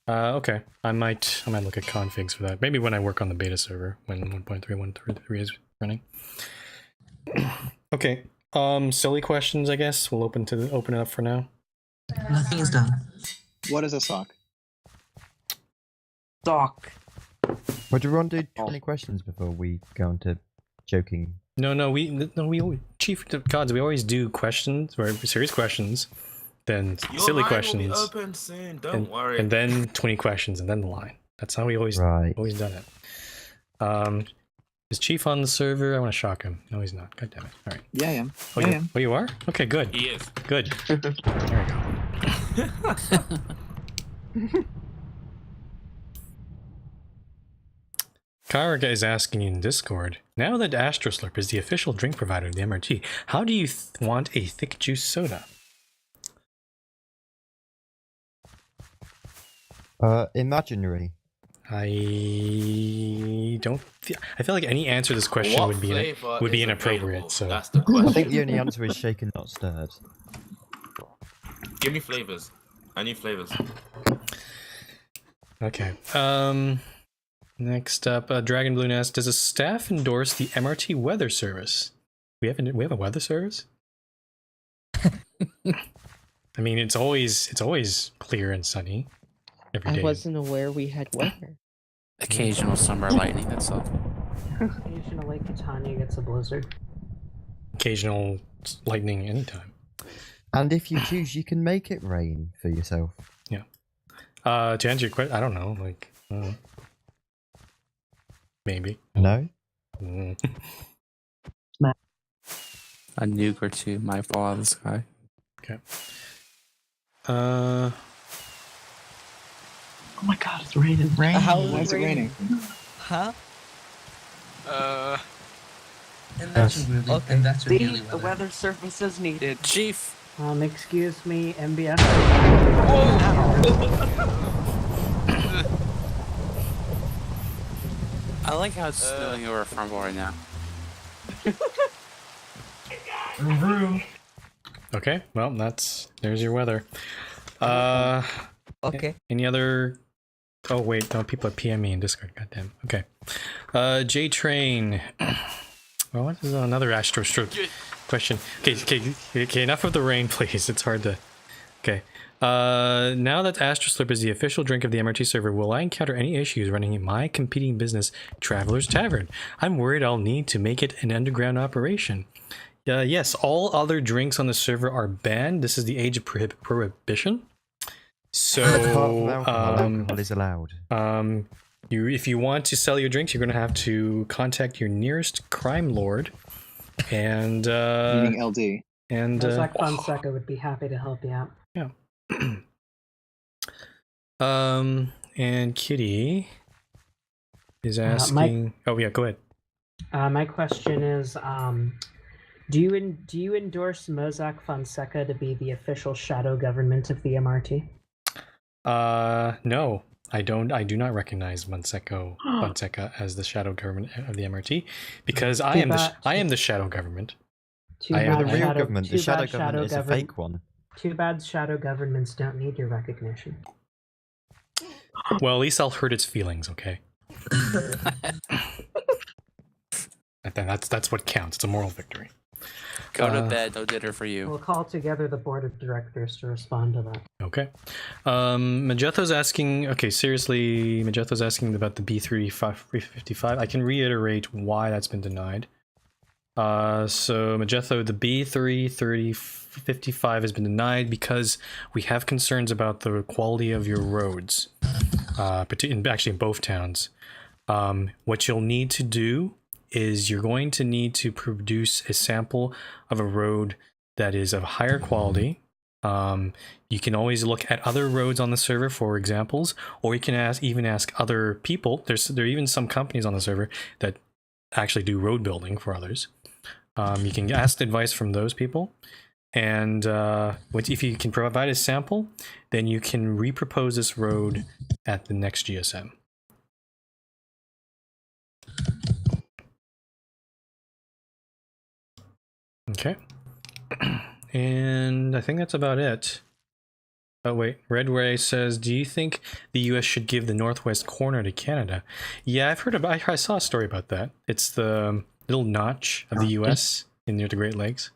Okay. I might look at configs for that. Maybe when I work on the beta server when 1.3.1.3 is running. Okay. Silly questions, I guess. We'll open it up for now. Nothing is done. What is a sock? Sock. Would you want to do 20 questions before we go on to joking? No, we Chief Gods, we always do questions, or serious questions, then Your silly line questions, will be open soon. Don't worry. and then 20 questions, and then the line. That's how we always done it. Is Chief on the server? I want to shock him. No, he's not. God damn it. All right. Yeah, I am. Oh, oh, you are? Okay, good. He is. Good. There we go. Karaga is asking in Discord, now that Astroslurp is the official drink provider of the MRT, how do you want a thick juice soda? Imaginary. I don't. I feel like any answer to this question would be inappropriate. So that's the question. I think the only answer is shaken, not stirred. Give me flavors. I need flavors. Okay. Next up, Dragon Blue asks, does a staff endorse the MRT weather service? We have a weather service? I mean, it's always clear and sunny every day. I wasn't aware we had weather. Occasional summer lightning, that's all. Occasionally, Catania gets a blizzard. Occasional lightning anytime. And if you choose, you can make it rain for yourself. Yeah. To answer your question, I don't know. Like, maybe. No? A nuke or two might fall out of the sky. Okay. Oh my god, it's raining. How is Why is it raining? Huh? And that's really, Okay. and that's really The weather service is needed. Chief! Excuse me, MBS. I like how it's snowing over Farmville right now. Okay, well, there's your weather. Okay. Any other? Oh wait, no, people are PMing in Discord. Goddamn. Okay. J Train. Well, what is another Astrostroke question? Okay. Enough of the rain, please. It's hard to. Okay. Now that Astroslurp is the official drink of the MRT server, will I encounter any issues running my competing business, Traveler's Tavern? I'm worried I'll need to make it an underground operation. Yes, all other drinks on the server are banned. This is the age of prohibition. So, alcohol is allowed. If you want to sell your drinks, you're going to have to contact your nearest crime lord, and Meaning LD. And Zach Fonseca would be happy to help you out. Yeah. And Kitty is asking. Oh yeah, go ahead. My question is, do you endorse Mossack Fonseca to be the official shadow government of the MRT? No, I don't. I do not recognize Fonseca as the shadow government of the MRT because I am the shadow government. I am the real government. The shadow government is a fake one. Too bad shadow governments don't need your recognition. Well, at least I'll hurt its feelings, okay? That's what counts. It's a moral victory. Go to bed, no dinner for you. We'll call together the board of directors to respond to that. Okay. Majetho's asking, okay, seriously, Majetho's asking about the B355. I can reiterate why that's been denied. So Majetho, the B355 has been denied because we have concerns about the quality of your roads, actually in both towns. What you'll need to do is you're going to need to produce a sample of a road that is of higher quality. You can always look at other roads on the server for examples, or you can even ask other people. There are even some companies on the server that actually do road building for others. You can ask advice from those people, and if you can provide a sample, then you can repropose this road at the next GSM. Okay. And I think that's about it. Oh wait, Red Ray says, do you think the US should give the northwest corner to Canada? Yeah, I've heard about, I saw a story about that. It's the little notch of the US in near the Great Lakes.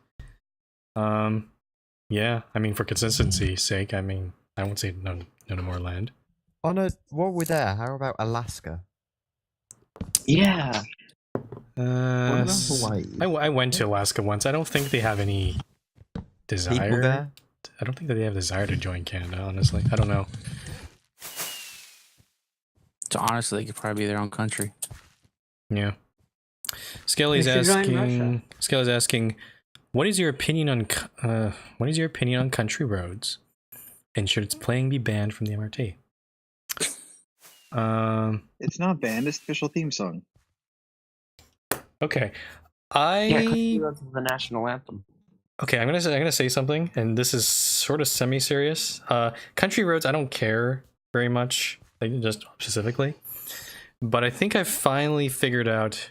Yeah, I mean, for consistency's sake, I mean, I won't say no more land. While we're there, how about Alaska? Yeah. What about Hawaii? I went to Alaska once. I don't think they have any desire. People there? I don't think that they have desire to join Canada, honestly. I don't know. So honestly, they could probably be their own country. Yeah. Skelly's asking, what is your opinion on country roads? And should its playing be banned from the MRT? It's not banned. It's the official theme song. Okay. Country Roads is the national anthem. Okay, I'm gonna say something, and this is sort of semi-serious. Country roads, I don't care very much, like just specifically, but I think I've finally figured out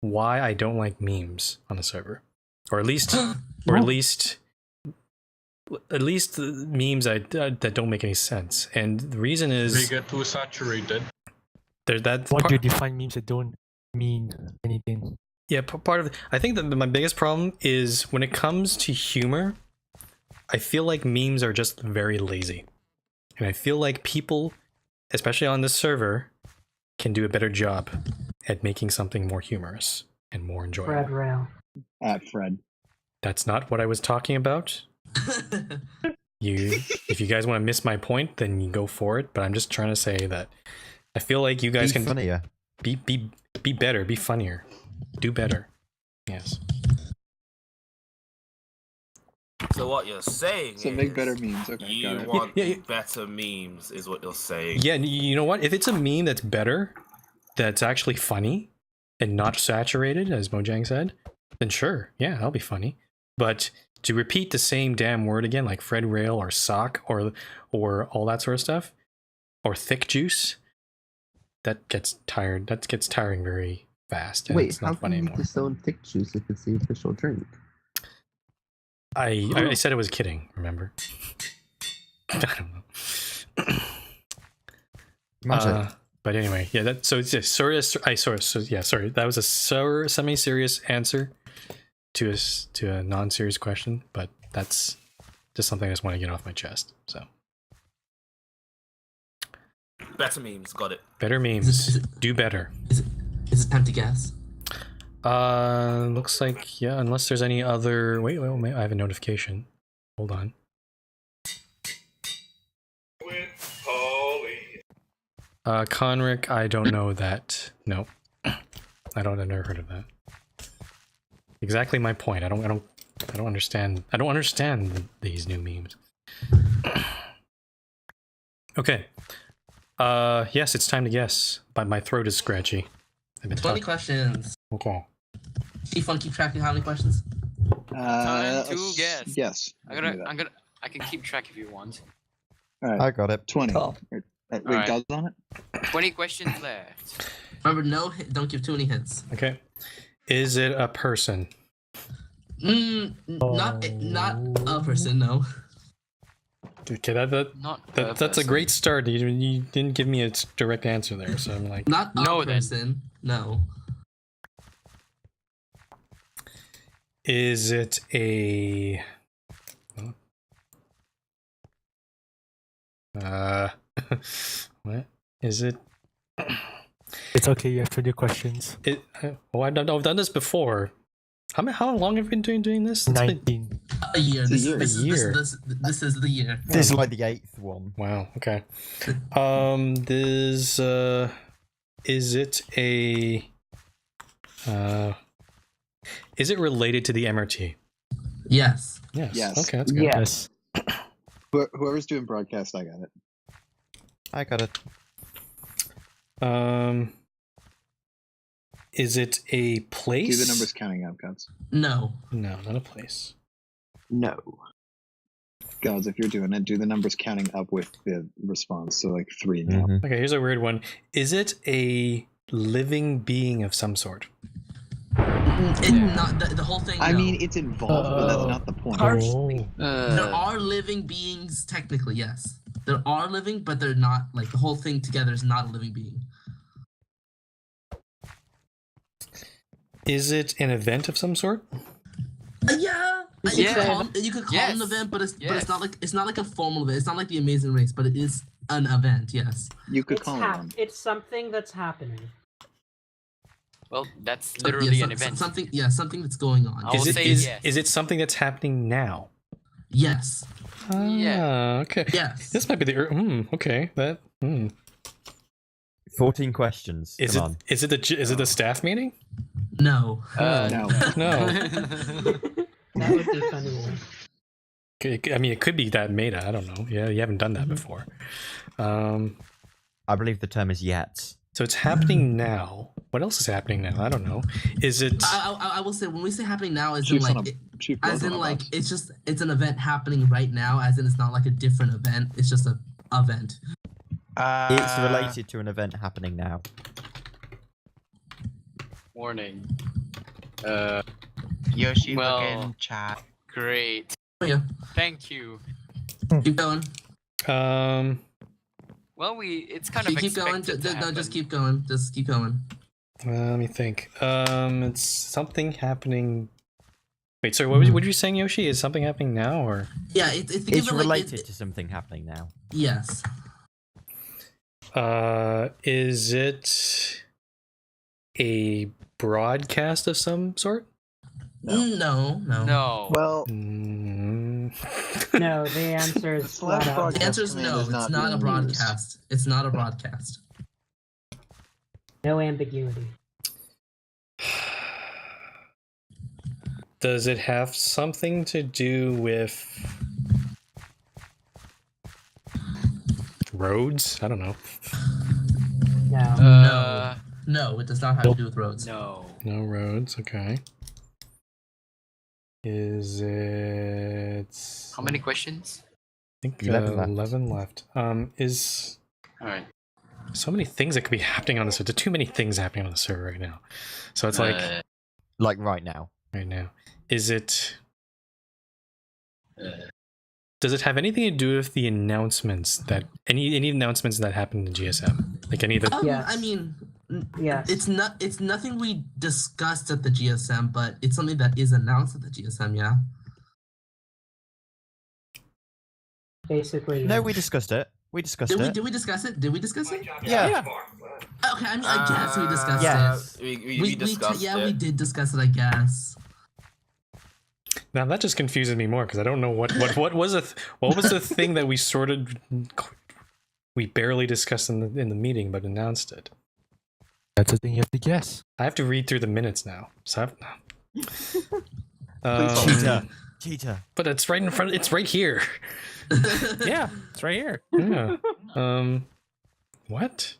why I don't like memes on a server, or at least memes that don't make any sense. And the reason is they get too saturated. There's that. What do you define memes that don't mean anything? Yeah, part of I think that my biggest problem is when it comes to humor, I feel like memes are just very lazy. And I feel like people, especially on this server, can do a better job at making something more humorous and more enjoyable. Fred Rail. At Fred. That's not what I was talking about. If you guys want to miss my point, then you go for it. But I'm just trying to say that I feel like you guys can funnier. Be better, be funnier. Do better. Yes. So what you're saying So is make better memes. Okay, you got it. want better memes is what you're saying. Yeah, you know what? If it's a meme that's better, that's actually funny, and not saturated, as Mojang said, then sure, yeah, that'll be funny. But to repeat the same damn word again, like Fred Rail or sock or all that sort of stuff, or thick juice, that gets tired. That gets tiring very fast. And Wait, it's how not funny can you anymore. disown thick juice if it's the official drink? I said I was kidding. Remember? I don't know. Magic. But anyway, yeah. That so it's just sorry. That was a semi-serious answer to a non-serious question, but that's just something I just want to get off my chest. So Better memes, got it. better memes, do better. Is it time to guess? Looks like yeah. Unless there's any other. Wait, I have a notification. Hold on. Conric, I don't know that. No, I've never heard of that. Exactly my point. I don't understand. I don't understand these new memes. Okay. Yes, it's time to guess. But my throat is scratchy. I've been 20 questions. Okay. Chief, want to keep track of how many questions? Time to guess. Yes. I can keep track if you want. All right. I got it. 20. Oh. Wait, Alright. God's on it? 20 questions left. Remember, don't give too many hints. Okay. Is it a person? Not a person, no. Okay, Not that's a person. great start. You didn't give me a direct answer there, so I'm like, Not a No, then. person, no. is it a? What is it? It's okay. You have 20 questions. I've done this before. How long have you been doing this? It's been 19. A year. This A year. This is the year. This is like the 8th one. Wow. Okay. Is it a? Is it related to the MRT? Yes. Yes. Yes. Okay, that's good. Yes. Whoever's doing broadcast, I got it. I got it. Is it a place? Do the numbers counting up, Gods. No. No, not a place. No. Gods, if you're doing it, do the numbers counting up with the response. So like 3 now. Mhm. Okay, here's a weird one. Is it a living being of some sort? Not the whole thing. I no. mean, it's involved, but that's not the point. Partially. There are living beings, technically, yes. There are living, but they're not, like, the whole thing together is not a living being. Is it an event of some sort? Yeah. You Yeah. could call Yes. it an event, but it's Yes. it's not like a formal event. It's not like the Amazing Race, but it is an event. Yes. You could It's call it one. it's something that's happening. Well, that's So- literally yeah, an event. Something. Yeah, something that's going on. I will say yes. Is it something that's happening now? Yes. Ah, okay. Yes. This might be the. Okay. That. 14 questions. Is Come it? Is it the staff meeting? No. No. That would be funny. I mean, it could be that meta. I don't know. Yeah, you haven't done that before. I believe the term is yet. So it's happening now. What else is happening now? I don't know. Is it? I will say when we say happening now, as Chief's in on like, Chief as Blood in on a like bus. it's an event happening right now. As in it's not like a different event. It's just a event. It's related to an event happening now. Warning. Yoshi, well, look in chat. Great. Oh, yeah. Thank you. Keep going. Well, it's kind of Keep going. expected to No, just happen. keep going. Just keep going. Let me think. It's something happening. Wait, sorry. What were you saying, Yoshi? Is something happening now, or? Yeah, it's It's related to something happening now. Yes. Is it a broadcast of some sort? No. Well, Mm. No, the answer is flat out. The answer is no. It's not a broadcast. It's not a broadcast. No ambiguity. Does it have something to do with roads? I don't know. No. No, it does not have to do with roads. No. No roads. Okay. Is it? How many questions? I think 11 left. 11 left. Is All right. so many things that could be happening on the server. There are too many things happening on the server right now. So it's like right now. right now. Is it? Does it have anything to do with the announcements that any announcements that happened in GSM? Like any of the? I mean, yeah, it's nothing we discussed at the GSM, but it's something that is announced at the GSM. Yeah. Basically. No, we discussed it. We discussed it. Did we discuss it? Did we discuss it? Yeah. Okay, I mean, I guess we discussed yes. it. We discussed it. We did discuss it, I guess. Now that just confuses me more because I don't know what was what was the thing that we barely discussed in the meeting but announced it. That's the thing you have to guess. I have to read through the minutes now. So Cheetah. But it's right in front. It's right here. Yeah, it's right here. Yeah. What?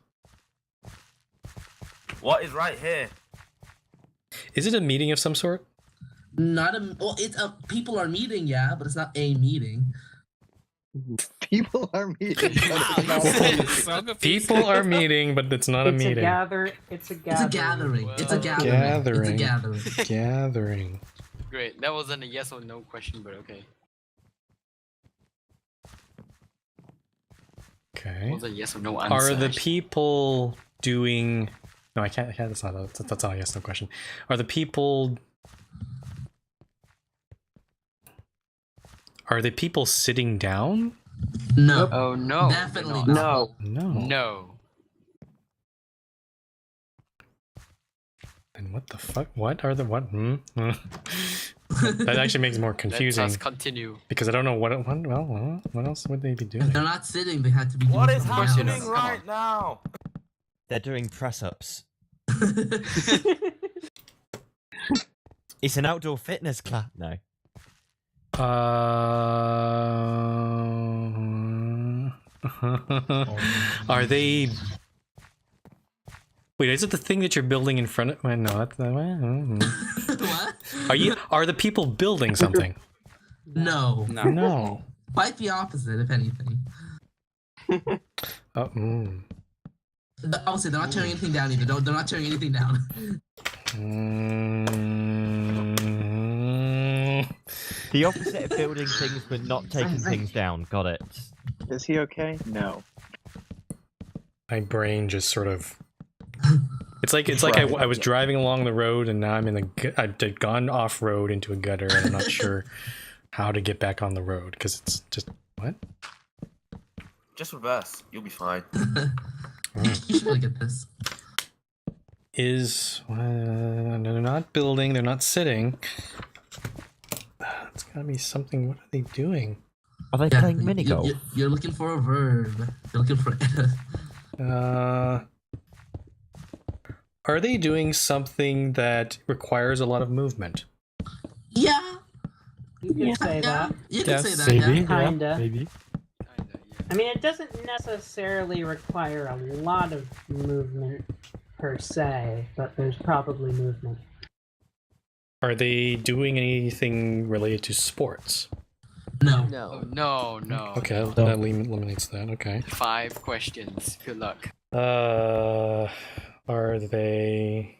What is right here? Is it a meeting of some sort? Not a. Well, it's a. People are meeting, yeah, but it's not a meeting. People are meeting. People are meeting, but it's not a meeting. It's a gathering. It's a gathering. It's a gathering. Gathering. Great. That wasn't a yes or no question, but okay. Okay. It was a yes or no answer. Are the actually. people doing? No, I can't. That's not a yes no question. Are the people? Are the people sitting down? No. Oh no. Definitely not. no. No. And what the fuck? What are the what? That actually makes it more confusing. Let us continue. Because I don't know what else would they be doing? They're not sitting. They had to be. What doing is something happening else. right now? They're doing press ups. It's an outdoor fitness class. No. Are they? Wait, is it the thing that you're building in front of? Well, no, that's What? Are the people building something? No. No. Quite the opposite, if anything. Obviously, they're not tearing anything down either. They're not tearing anything down. The opposite of building things but not taking things down. Got it. Is he okay? No. My brain just sort of It's like I was driving along the road and now I'm in I've gone off road into a gutter and I'm not sure how to get back on the road because it's just what? Just reverse. You'll be fine. You should really get this. They're not building, they're not sitting. It's gotta be something. What are they doing? Are they playing mini golf? You're looking for a verb. You're looking for. Are they doing something that requires a lot of movement? Yeah. You could say that. You can say that. Maybe. Yeah. Kinda. Maybe. I mean, it doesn't necessarily require a lot of movement per se, but there's probably movement. Are they doing anything related to sports? No. Oh, no. Okay, that eliminates that. Okay. 5 questions. Good luck. Are they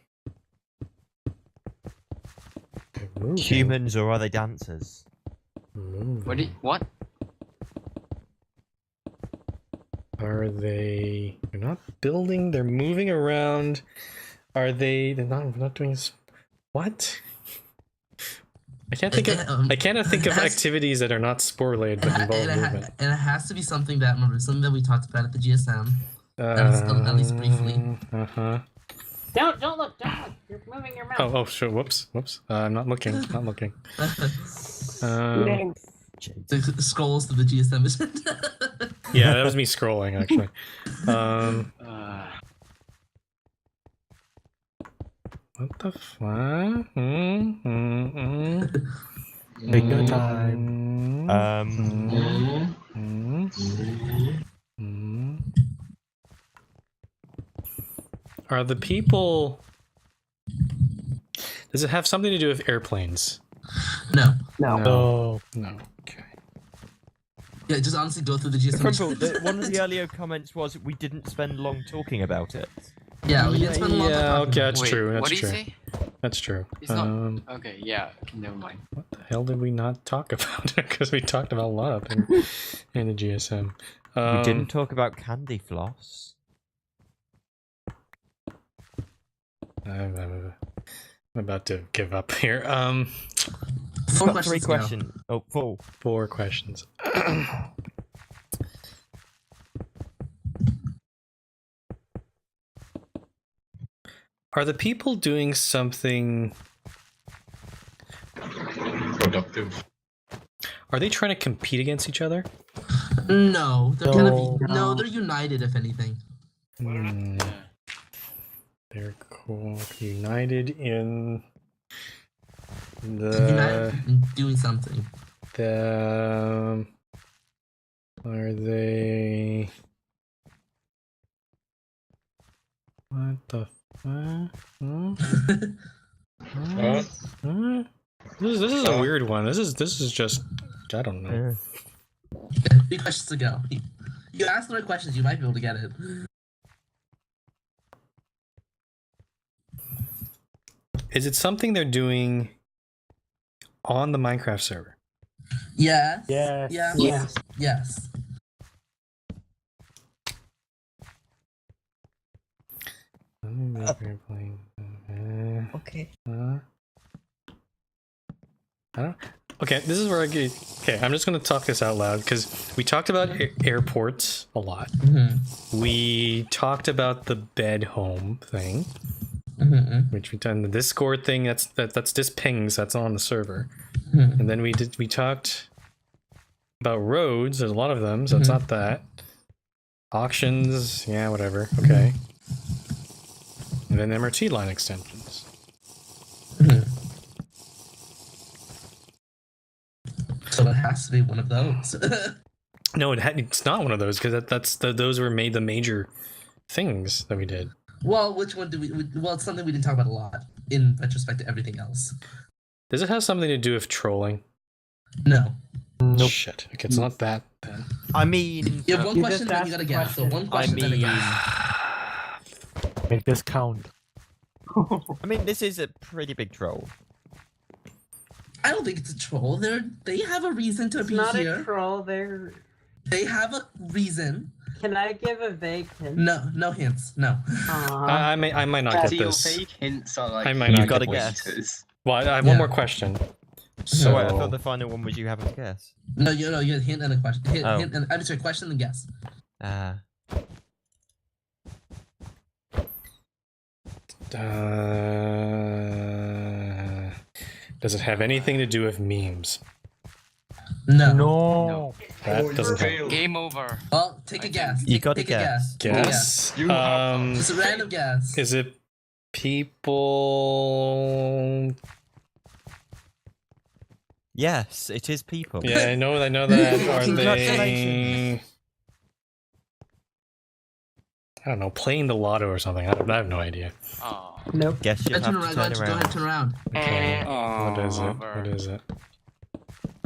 moving? Humans or are they dancers? Moving. What? Are they? They're not building. They're moving around. Are they? They're not doing. What? I can't think of. I can't think of activities that are not sport related but involve movement. And it has to be something that something that we talked about at the GSM. At least briefly. Don't look. You're moving your mouth. Oh, sure. Whoops. I'm not looking. Not looking. Scrolls to the GSM. Yeah, that was me scrolling actually. What the fuck? Bingo time. Are the people? Does it have something to do with airplanes? No. No. Okay. Yeah, just honestly go through the GSM. One of the earlier comments was we didn't spend long talking about it. Yeah, we didn't spend a lot of time. Okay, that's true. That's what did true. you say? That's true. It's not. Okay, yeah. Never mind. What the hell did we not talk about? Because we talked about a lot up in the GSM. We didn't talk about candy floss. I'm about to give up here. Four Three questions. Oh, four. 4 questions. Are the people doing something productive? Are they trying to compete against each other? No, they're they're united if anything. They're cool. United in United in doing something. Are they? What the fuck? This is a weird one. This is just I don't know. 3 questions to go. You ask the right questions, you might be able to get it. Is it something they're doing on the Minecraft server? Yes. Yes. Yeah. Yes. Yes. Okay. I don't. Okay, this is where I get. Okay, I'm just gonna talk this out loud because we talked about airports a lot. We talked about the bed home thing, which we done the Discord thing. That's just pings. That's on the server, and then we talked about roads. There's a lot of them, so it's not that. Auctions, yeah, whatever. Okay. And then MRT line extensions. So it has to be one of those. No, it's not one of those because those were made the major things that we did. Well, which one do we? Well, it's something we didn't talk about a lot in retrospect to everything else. Does it have something to do with trolling? No. Nope. Shit. Okay, it's not that then. I mean, You have one You question, just then you gotta guess. So one question, then a guess. Make this count. I mean, this is a pretty big troll. I don't think it's a troll. They have a reason to It's be not here. a troll. They're They have a reason. Can I give a vague hint? No hints. No. I might not get So your this. fake hints are like I might not You've got get to this. guess. pointers. Well, I have one more question. So So wait, I thought the final one was you having to guess. No, you get a hint and a question. Hint, Oh. hint and I'm sorry, question and guess. Does it have anything to do with memes? No. No. That doesn't help. Game over. Well, take a guess. You Take- gotta take a guess. Take a Guess. You have It's a random guess. Is it people? Yes, it is people. Yeah, I know that. Are they? Congratulations. I don't know, playing the lotto or something. I have no idea. Oh. Nope. Guess you'll Turn have to around. turn Go ahead. around. Turn around. Okay. Oh, What is it? over. What is it?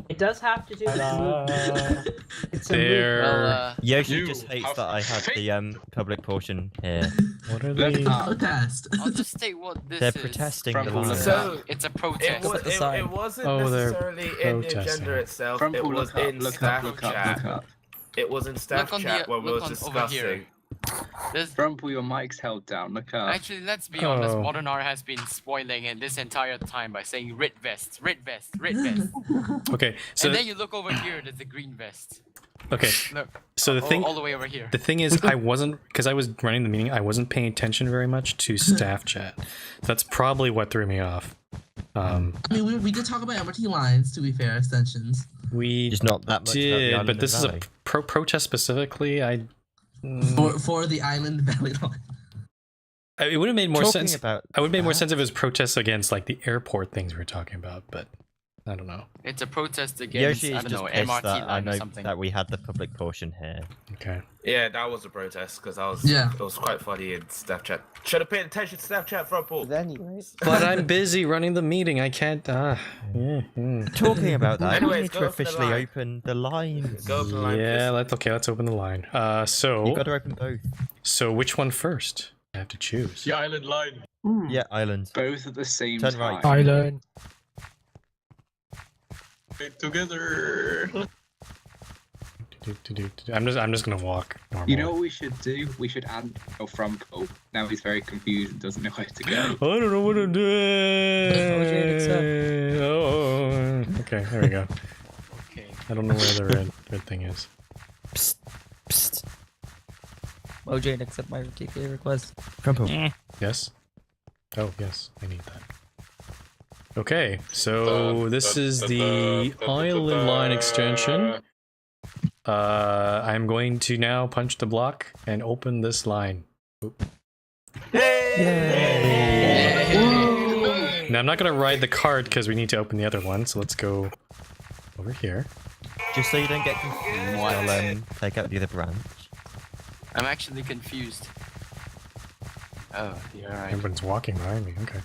It does have to do with movement. It's a There. Well, Yoshi You just hates have that I had the public portion here. What are Look they? up. Protest. I'll just state what this They're is. protesting From the Pula. line. So It's a it, protest. was, Look at the it, sign. it wasn't Oh, they're necessarily in the protesting. agenda itself. From It Paul, was look up, in look staff up, look up, chat. look up. It was in staff Look on chat the- when we look were on over here. discussing. This, From your mic's held down. Look up. actually, let's be honest. Oh. Modern art has been spoiling it this entire time by saying red vest, red vest, red vest. Okay, so And then you look over here, there's a green vest. okay, Look. so the thing all the way over here. the thing is, I wasn't because I was running the meeting. I wasn't paying attention very much to staff chat. That's probably what threw me off. I mean, we did talk about MRT lines, to be fair, extensions. We Just not that much about the did, island but and this is a valley. protest specifically. For the island valley line. It would have made more Talking sense. about I would have made more that. sense if it was protests against like the airport things we were talking about, but I don't know. It's a protest against, Yoshi I is don't just know, pissed MRT that I line or know something. that we had the public portion here. Okay. Yeah, that was a protest because I was. Yeah. It was quite funny in staff chat. Should have paid attention to staff chat from Paul. But anyways. But I'm busy running the meeting. I can't. Talking about that, we Anyways, need go to for the officially line. open the lines. Go for the line, Yeah. please. Let's open the line. So You got to open both. so which one first? I have to choose. The island line. Yeah, islands. Both at the same Turn time. right. Island. Together. I'm just gonna walk. Normally. You know what we should do? We should add from Paul. Now he's very confused and doesn't know where to go. I don't know what I'm doing. Oh, okay, there we go. Okay. I don't know where the red thing is. Psst, psst. Mojang, accept my RTK request. Crumple. Yes. Oh yes, I need that. Okay, so this is the island line extension. I'm going to now punch the block and open this line. Oop. Now I'm not gonna ride the cart because we need to open the other one. So let's go over here. Just so you don't get confused, I'll take out the other branch. I'm actually confused. Oh, you're right. Everyone's walking behind me. Okay.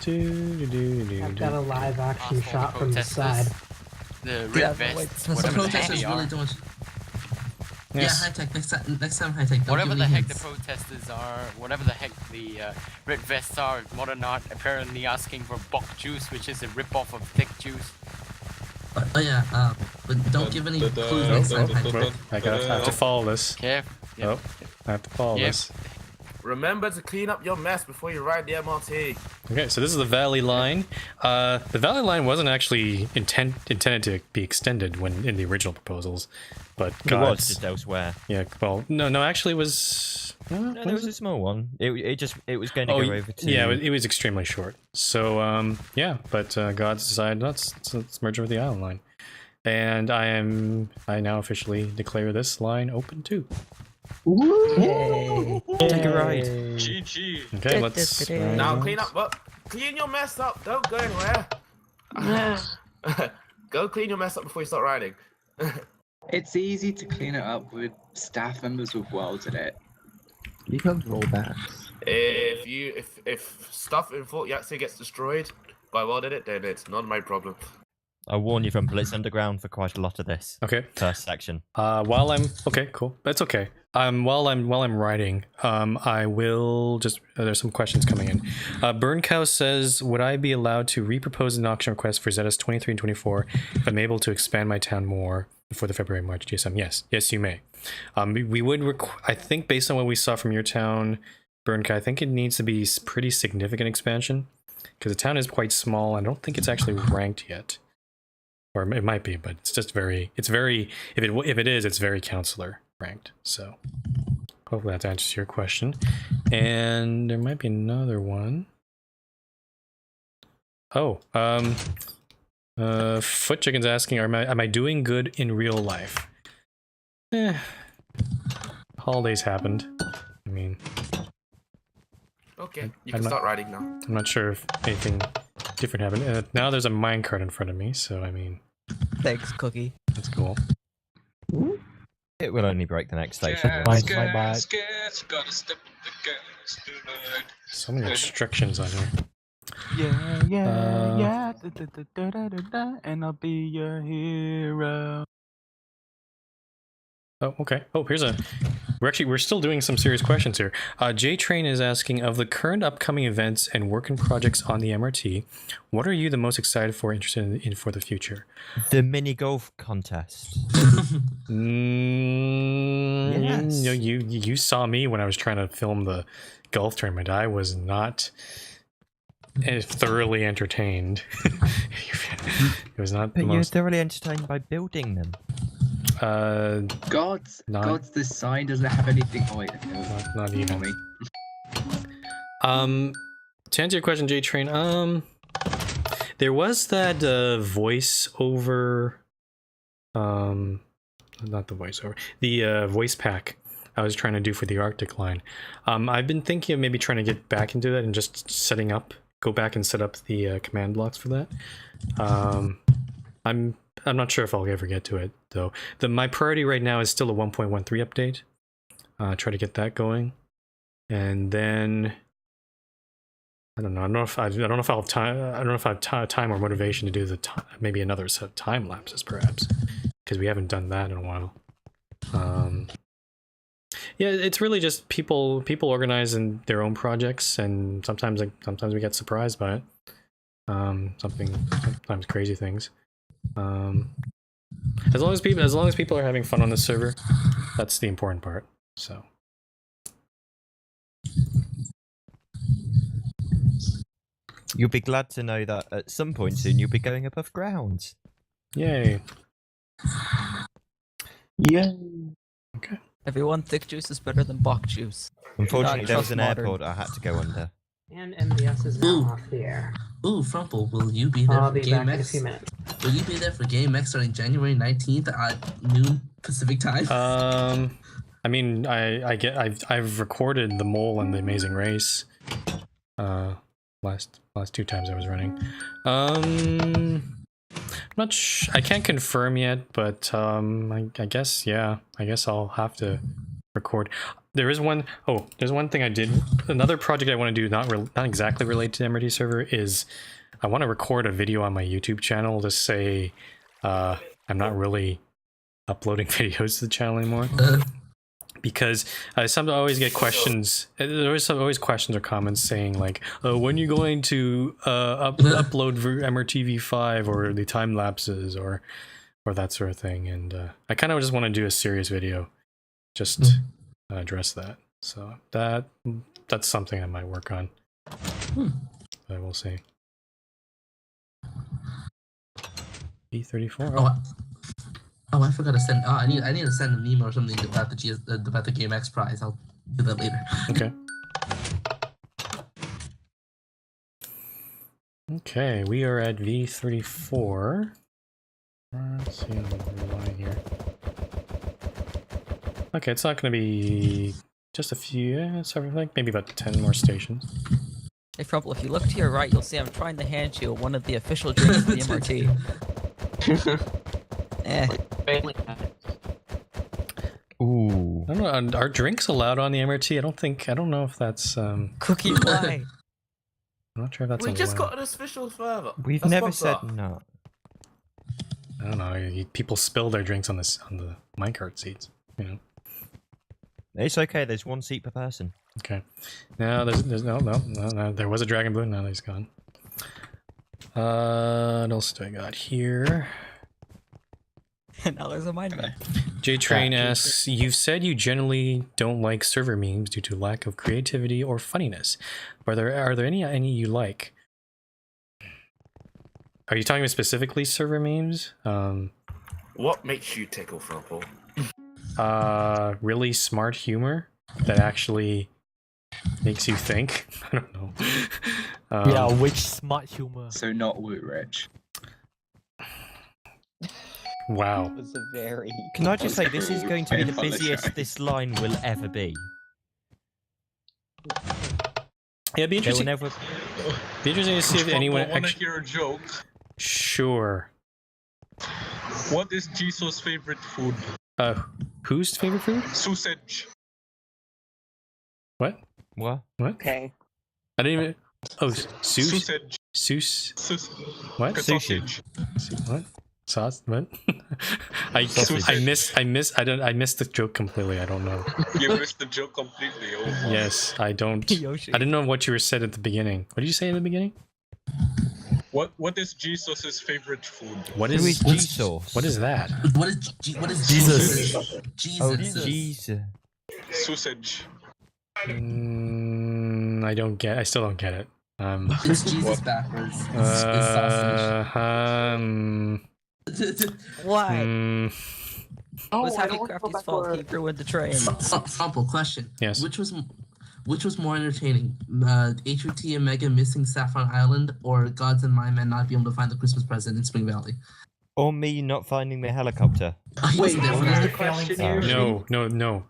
I've got a live action Asshole shot from the protesters. side. The Yeah, red no, wait, vests, the The whatever the heck protesters they really are. don't. Yes. Yeah, high tech. Next time, high tech. Whatever the heck the protesters are, whatever the heck the red vests are, modern art apparently asking for bok juice, which is a rip-off of thick juice. Oh yeah, but don't give any clues next time, high tech. I have to follow this. Okay. Oh, I have to follow Yep. this. Remember to clean up your mess before you ride the MRT. Okay, so this is the Valley Line. The Valley Line wasn't actually intended to be extended when in the original proposals, but It was God's, just elsewhere. yeah. Well, no, actually, it was. No, there was a small one. It was going to Oh, go over to. yeah, it was extremely short. So yeah, but God's decided let's merge it with the Island Line, and I now officially declare this line open too. Take a ride. GG. Okay, let's. Now clean up. Well, clean your mess up. Don't go anywhere. Go clean your mess up before you start riding. It's easy to clean it up with staff members with welded it. You can roll backs. If stuff in Fort Yaxley gets destroyed by welded it, then it's not my problem. I'll warn you, Frumple, it's underground for quite a lot of this. Okay. First section. While I'm okay, cool. That's okay. While I'm writing, I will just there's some questions coming in. Burn Cow says, would I be allowed to repropose an auction request for ZS 23 and 24 if I'm able to expand my town more before the February-March GSM? Yes, you may. We would I think based on what we saw from your town, Burn Cow, I think it needs to be pretty significant expansion because the town is quite small. I don't think it's actually ranked yet. Or it might be, but it's just very, if it is, it's very counselor ranked. So hopefully that answers your question. And there might be another one. Oh, Foot Chicken's asking, am I doing good in real life? Holidays happened. I mean, Okay, you can start writing now. I'm not sure if anything different happened. Now there's a minecart in front of me, so I mean. Thanks, Cookie. That's cool. It will only break the next station. So many restrictions on here. Yeah. And I'll be your hero. Oh, okay. Oh, here's a... We're still doing some serious questions here. J-Train is asking, of the current upcoming events and working projects on the MRT, what are you the most excited for, interested in for the future? The mini golf contest. Yes. You saw me when I was trying to film the golf tournament. I was not thoroughly entertained. It was not But the you're most... thoroughly entertained by building them. God's this sign doesn't have anything. Oh wait, not even. To answer your question, J Train, there was that voice over, not the voice over, the voice pack I was trying to do for the Arctic line. I've been thinking of maybe trying to get back into that and just go back and set up the command blocks for that. I'm not sure if I'll ever get to it though. My priority right now is still a 1.13 update. Try to get that going, and then I don't know. I don't know if I'll have time. I don't know if I have time or motivation to do maybe another set of time lapses, perhaps, because we haven't done that in a while. Yeah, it's really just people organizing their own projects, and sometimes we get surprised by it. Sometimes crazy things. As long as people are having fun on the server, that's the important part. So you'll be glad to know that at some point soon you'll be going above ground. Yay. Yeah. Okay. Everyone, thick juice is better than bok juice. Unfortunately, there was Trust an modern. airport I had to go under. And MBS is now off the air. Ooh, Frumple, will you be there I'll for be Game back in a X? few minutes. Will you be there for Game X starting January 19th at noon Pacific time? I mean, I've recorded the Mole and the Amazing Race. Last 2 times I was running. I can't confirm yet, but I guess yeah. I guess I'll have to record. There's one thing I did. Another project I want to do, not exactly related to the MRT server, is I want to record a video on my YouTube channel to say I'm not really uploading videos to the channel anymore. Because I always get questions. There's always questions or comments saying like, "When are you going to upload MRTV5 or the time lapses or that sort of thing?" And I kind of just want to do a serious video, just address that. So that's something I might work on. But we'll see. B34. Oh, I forgot to send. Oh, I need to send an email or something about the Game X prize. I'll do that later. Okay. Okay, we are at V34. Let's see why here. Okay, it's not going to be just a few. It's like maybe about 10 more stations. Hey, Frumple, if you look to your right, you'll see I'm trying to hand you one of the official drinks of the MRT. Ooh. I don't know. Are drinks allowed on the MRT? I don't know if that's Cookie pie. I'm not sure if that's We allowed. just got an official server. We've never said no. I don't know. People spill their drinks on the minecart seats. You know. It's okay. There's one seat per person. Okay. No, there's no. There was a dragon balloon. Now he's gone. What else do I got here? And now there's a mind map. J-Train asks, you've said you generally don't like server memes due to lack of creativity or funniness. Are there any you like? Are you talking about specifically server memes? What makes you tickle, Frumple? Really smart humor that actually makes you think. I don't know. Yeah, which smart humor? So not Woot Rich. Wow. That was a very. Can I just say, this is going to be the busiest this line will ever be. Yeah, it'd be interesting. Be interesting to see if anyone want to actually. hear a joke? Sure. What is Jisoo's favorite food? Whose favorite food? Sausage. What? What? What? Okay. I didn't even. Oh, Sausage. What? Sausage. What? Sauce? What? I missed the joke completely. I don't know. You missed the joke completely. Oh. Yes, I don't. I didn't know what you were said at the beginning. What did you say at the beginning? What is Jisoo's favorite food? What is Jesus? What is that? What is Jesus? Jesus. Oh, Jesus. Sausage. I don't get. I still don't get it. It's Jesus backwards. It's sausage. Why? Was Happy Crafty's fault? He ruined the train. Sample question. Yes. Which was more entertaining? HOT and Mega missing Saffron Island, or Gods and My Men not being able to find the Christmas present in Spring Valley? Or me not finding the helicopter. Wait, what is the question here? No.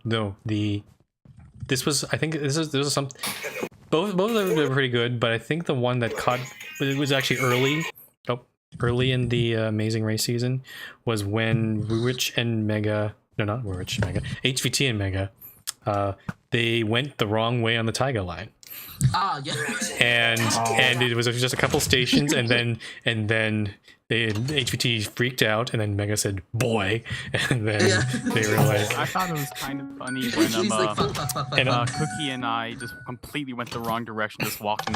This was. I think this was some. Both of them were pretty good, but I think the one that caught it was actually early. Early in the Amazing Race season was when Rich and Mega, no, not Rich and Mega, HVT and Mega, they went the wrong way on the Taiga line. Ah, yeah. And it was just a couple stations, and then HVT freaked out, and then Mega said "boy," and then they realized. I thought it was kind of funny when Cookie and I just completely went the wrong direction, just walking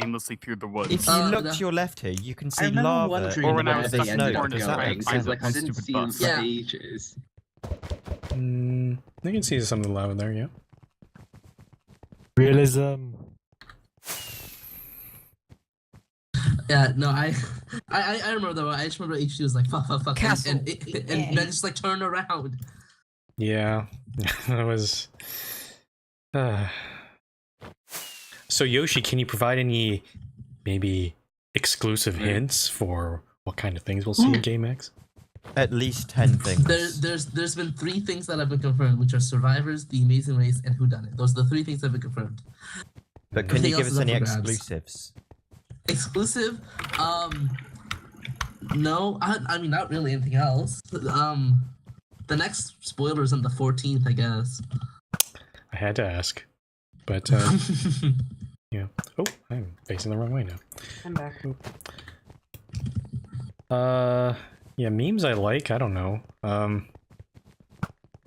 aimlessly through the woods. If you look to your left here, you can see lava. Or when I was where stuck they in the snow. corner, Does that I make find sense? one stupid bus. For ages. You can see some of the lava there, yeah. Realism. Yeah, no, I remember that one. I just remember HT was like fuck, Castle. and then just like turn around. Yeah, that was. So Yoshi, can you provide any maybe exclusive hints for what kind of things we'll see in GameX? At least 10 things. There's been 3 things that have been confirmed, which are Survivors, The Amazing Race, and Whodunit. Those are the 3 things that have been confirmed. But can Everything you give else us is any up for grabs. exclusives? Exclusive? No. I mean, not really anything else. The next spoiler is on the 14th, I guess. I had to ask, but yeah. Oh, I'm facing the wrong way now. I'm back. Yeah, memes I like. I don't know.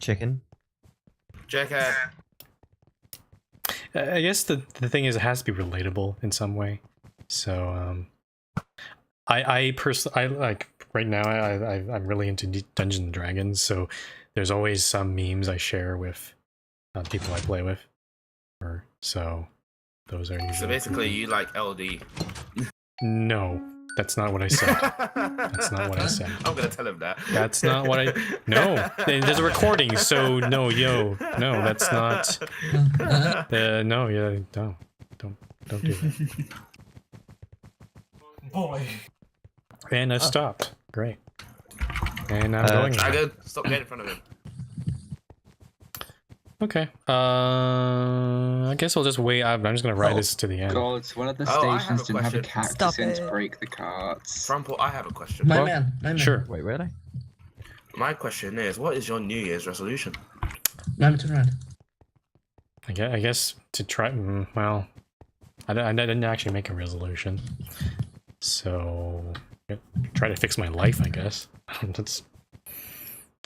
Chicken. Jackhead. I guess the thing is, it has to be relatable in some way. So, I personally, like right now, I'm really into Dungeons and Dragons. So, there's always some memes I share with people I play with. So, those are usually. So basically, you like LD. No, that's not what I said. That's not what I said. I'm gonna tell him that. That's not what I. No, there's a recording, so no, that's not. No, yeah, don't do that. Boy. And I've stopped. Great. And I'm going. Dragon, stop getting in front of him. Okay. I guess I'll just wait. I'm just gonna ride this to the end. God, one of the Oh, I have stations a didn't have a question. cactus in to break the carts. Frumple, I have a question. My man. Sure. Wait, really? My question is, what is your New Year's resolution? Let me turn around. I guess to try. Well, I didn't actually make a resolution. So try to fix my life, I guess. That's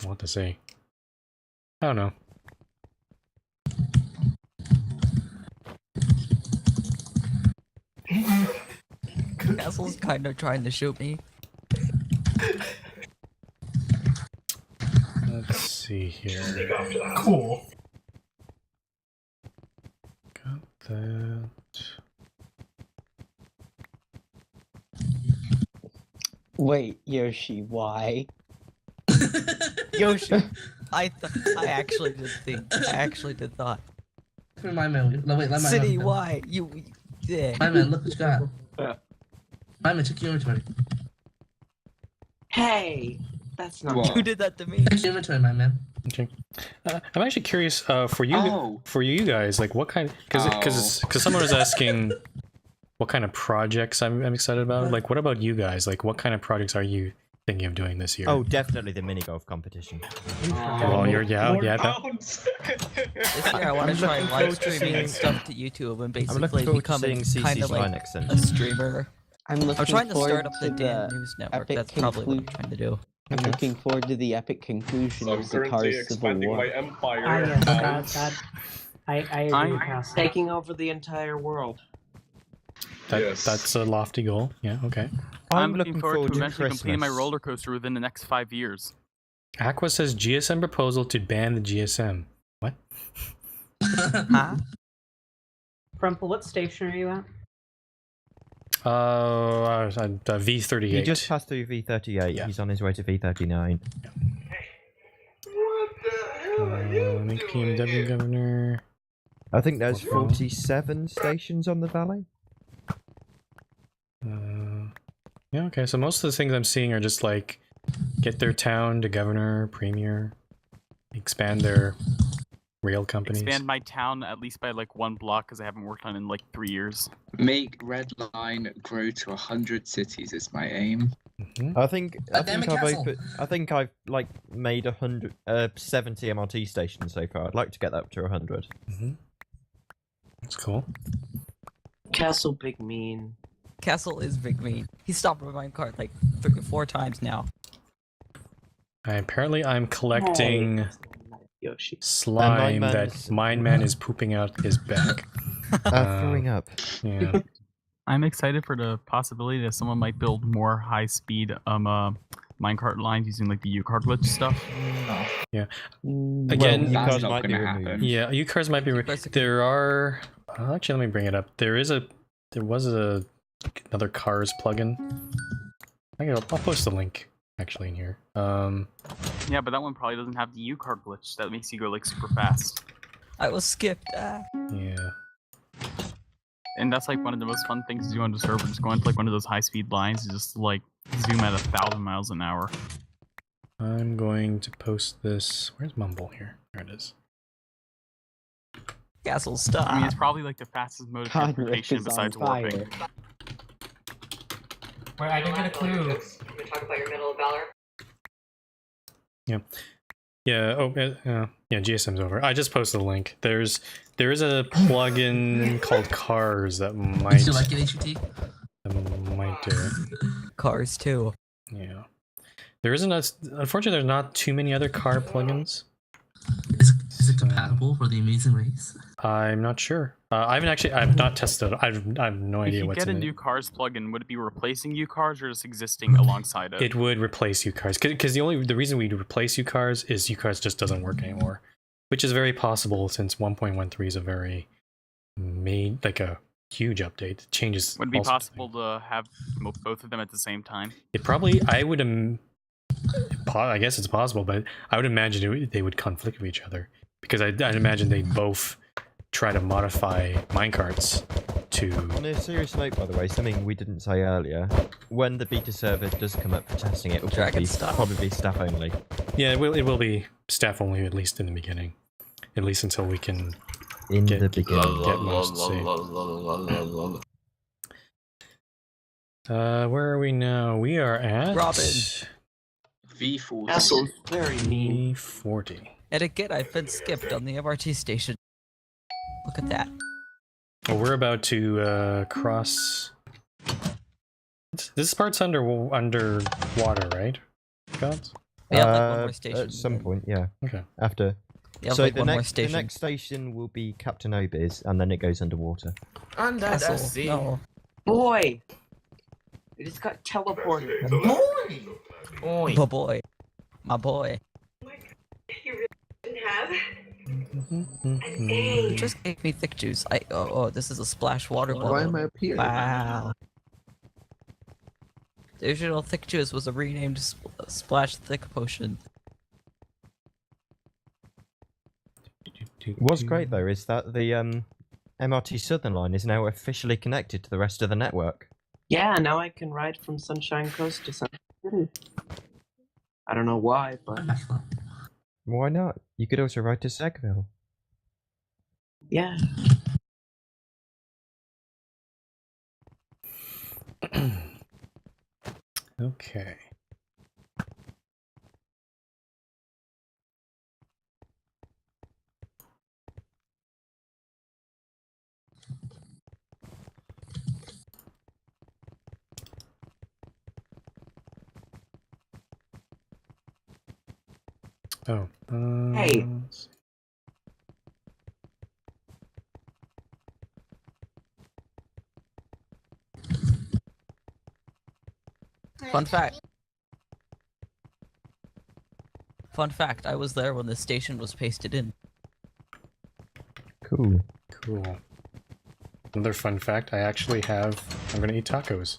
what to say. I don't know. Castle's kind of trying to shoot me. Let's see here. Cool. Got that. Wait, Yoshi, why? Yoshi, I actually did think. I actually did thought. My man, no, wait, let my City, man. why? You did. My man, look what you got. My man, check your inventory. Hey, that's not. Who did that to me? Check your inventory, my man. Okay. I'm actually curious for you Oh. for you guys, like what kind, because someone was asking what kind of projects I'm excited about. Like, what about you guys? Like, what kind of projects are you thinking of doing this year? Oh, definitely the mini golf competition. Well, you're yeah. This year I want to try live streaming stuff to YouTube and basically looking forward to becoming seeing kind CC's of like Linux a streamer. I'm looking trying to forward start up the to Dan the News Network. epic That's probably what I'm conclusion. trying to do. I'm looking forward to the epic conclusion of the Cars Civil War. I agree with Castle. Taking over the entire world. That's a lofty goal. Yeah. Okay. I'm looking forward to eventually completing my roller coaster within the next 5 years. Aqua says GSM proposal to ban the GSM. What? Huh? Crumple, what station are you at? V38. He just passed through V38. Yeah. He's on his way to V39. Make PMW governor. I think there's 47 stations on the valley. Yeah, okay, so most of the things I'm seeing are just like get their town to governor, premier, expand their rail companies. Expand my town at least by like 1 block because I haven't worked on it in like 3 years. Make Red Line grow to 100 cities is my aim. I think I've like made 70 MRT stations so far. I'd like to get that up to 100. That's cool. Castle Big Mean. Castle is big mean. He stopped my minecart like 3 or 4 times now. Apparently I'm collecting Yoshi. slime that Mineman is pooping out his back. Throwing up. Yeah. I'm excited for the possibility that someone might build more high-speed minecart lines using like the U-card glitch stuff. Yeah. Again, that's not gonna happen. Yeah, U-cards might be. There are. Actually, let me bring it up. There was another Cars plugin. I'll post the link actually in here. Yeah, but that one probably doesn't have the U-card glitch that makes you go like super fast. I was skipped. Yeah. And that's like one of the most fun things to do on the server. Just go into like one of those high-speed lines and just like zoom at 1,000 miles an hour. I'm going to post this. Where's Mumble here? There it is. Castle, stop. I mean, it's probably like the fastest mode of transportation besides warping. Wait, I didn't get a clue. Can we talk about your Medal of Valor? Yeah. Yeah. Oh, yeah. GSM's over. I just posted a link. There is a plugin called Cars that might. Did you like it, HUT? That might do it. Cars too. Yeah. There isn't unfortunately there's not too many other car plugins. Is it compatible for the Amazing Race? I'm not sure. I've not tested it. I have no idea If you what's get a in new it. Cars plugin, would it be replacing U-Cars or just existing alongside it? It would replace U-Cars because the reason we replace U-Cars is U-Cars just doesn't work anymore, which is very possible since 1.13 is a very a huge update. It changes. Would it be possible to have both of them at the same time? It probably. I guess it's possible, but I would imagine they would conflict with each other because I'd imagine they'd both try to modify minecarts to. On a serious note, by the way, something we didn't say earlier: when the beta server does come up for testing, it will probably be staff only. Yeah, it will be staff only, at least in the beginning, at least until we can get most where are we now? We are at Robin. V40. Castle's very mean. V40. Etiquette, I've been skipped on the MRT station. Look at that. Well, we're about to cross This part's underwater, right? Gods? Yeah, like one more station. At some point, yeah. Okay. After. Yeah, so like the one more next station. the next station will be Captain Obi's, and then it goes underwater. And that Castle. sea. No. Boy! It just got teleported. Oi. Oh boy. My boy. You really didn't have It just gave me thick juice. Oh, this is a splash water bottle. Why am I up here? Wow. The original thick juice was a renamed splash thick potion. What's great though is that the MRT Southern Line is now officially connected to the rest of the network. Yeah, now I can ride from Sunshine Coast to Sunshine City. I don't know why, but Why not? You could also ride to Sackville. yeah. Okay. Oh. Hey. Let's see. Fun fact. Fun fact, I was there when the station was pasted in. Cool. Cool. Another fun fact, I'm gonna eat tacos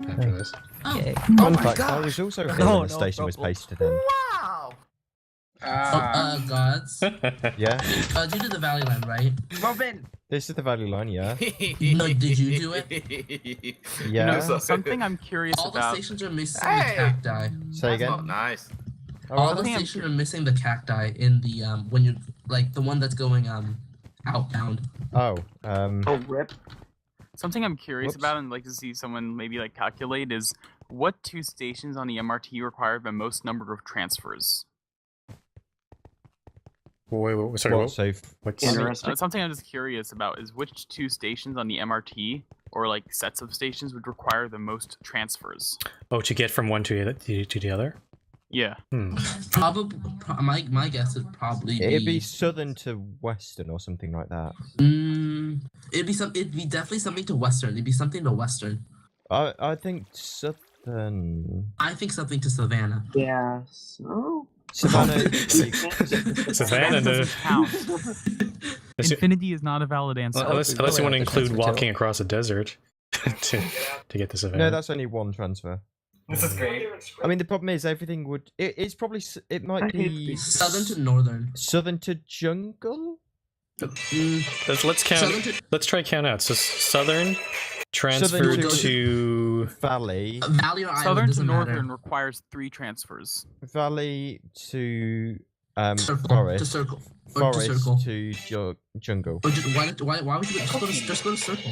after this. Okay. Fun fact, I was also here when the station was pasted in. Wow. Gods. Yeah? You did the Valley Line, right? Robin! This is the Valley Line, yeah? No, did you do it? Yeah? You know, something I'm curious All the about. stations are missing the cacti. Say again? Oh, nice. All the stations are missing the cacti in the when you like the one that's going outbound. Oh, rip. Something I'm curious Whoops. about and like to see someone maybe like calculate is what two stations on the MRT require the most number of transfers? Wait, sorry, what, so what's Interesting. Something I'm just curious about is which two stations on the MRT or like sets of stations would require the most transfers? Oh, to get from one to the other? Yeah. Probably, my guess would probably it'd be southern to western or something like that. It'd be definitely something to western. It'd be something to western. I think southern. I think something to Savannah. Yeah. So. Savannah. Savannah doesn't count. Infinity is not a valid answer. Unless you want to include walking across a desert to get to Savannah. No, that's only one transfer. This is great. I mean, the problem is everything would. It's probably. It might be southern to northern. Southern to jungle. Let's count. Let's try count out. So southern transfer to valley. Valley or southern island to doesn't northern matter. requires 3 transfers. Valley to circle, forest. to circle. Or Forest to circle. to jungle. Or just, why would you just go to circle?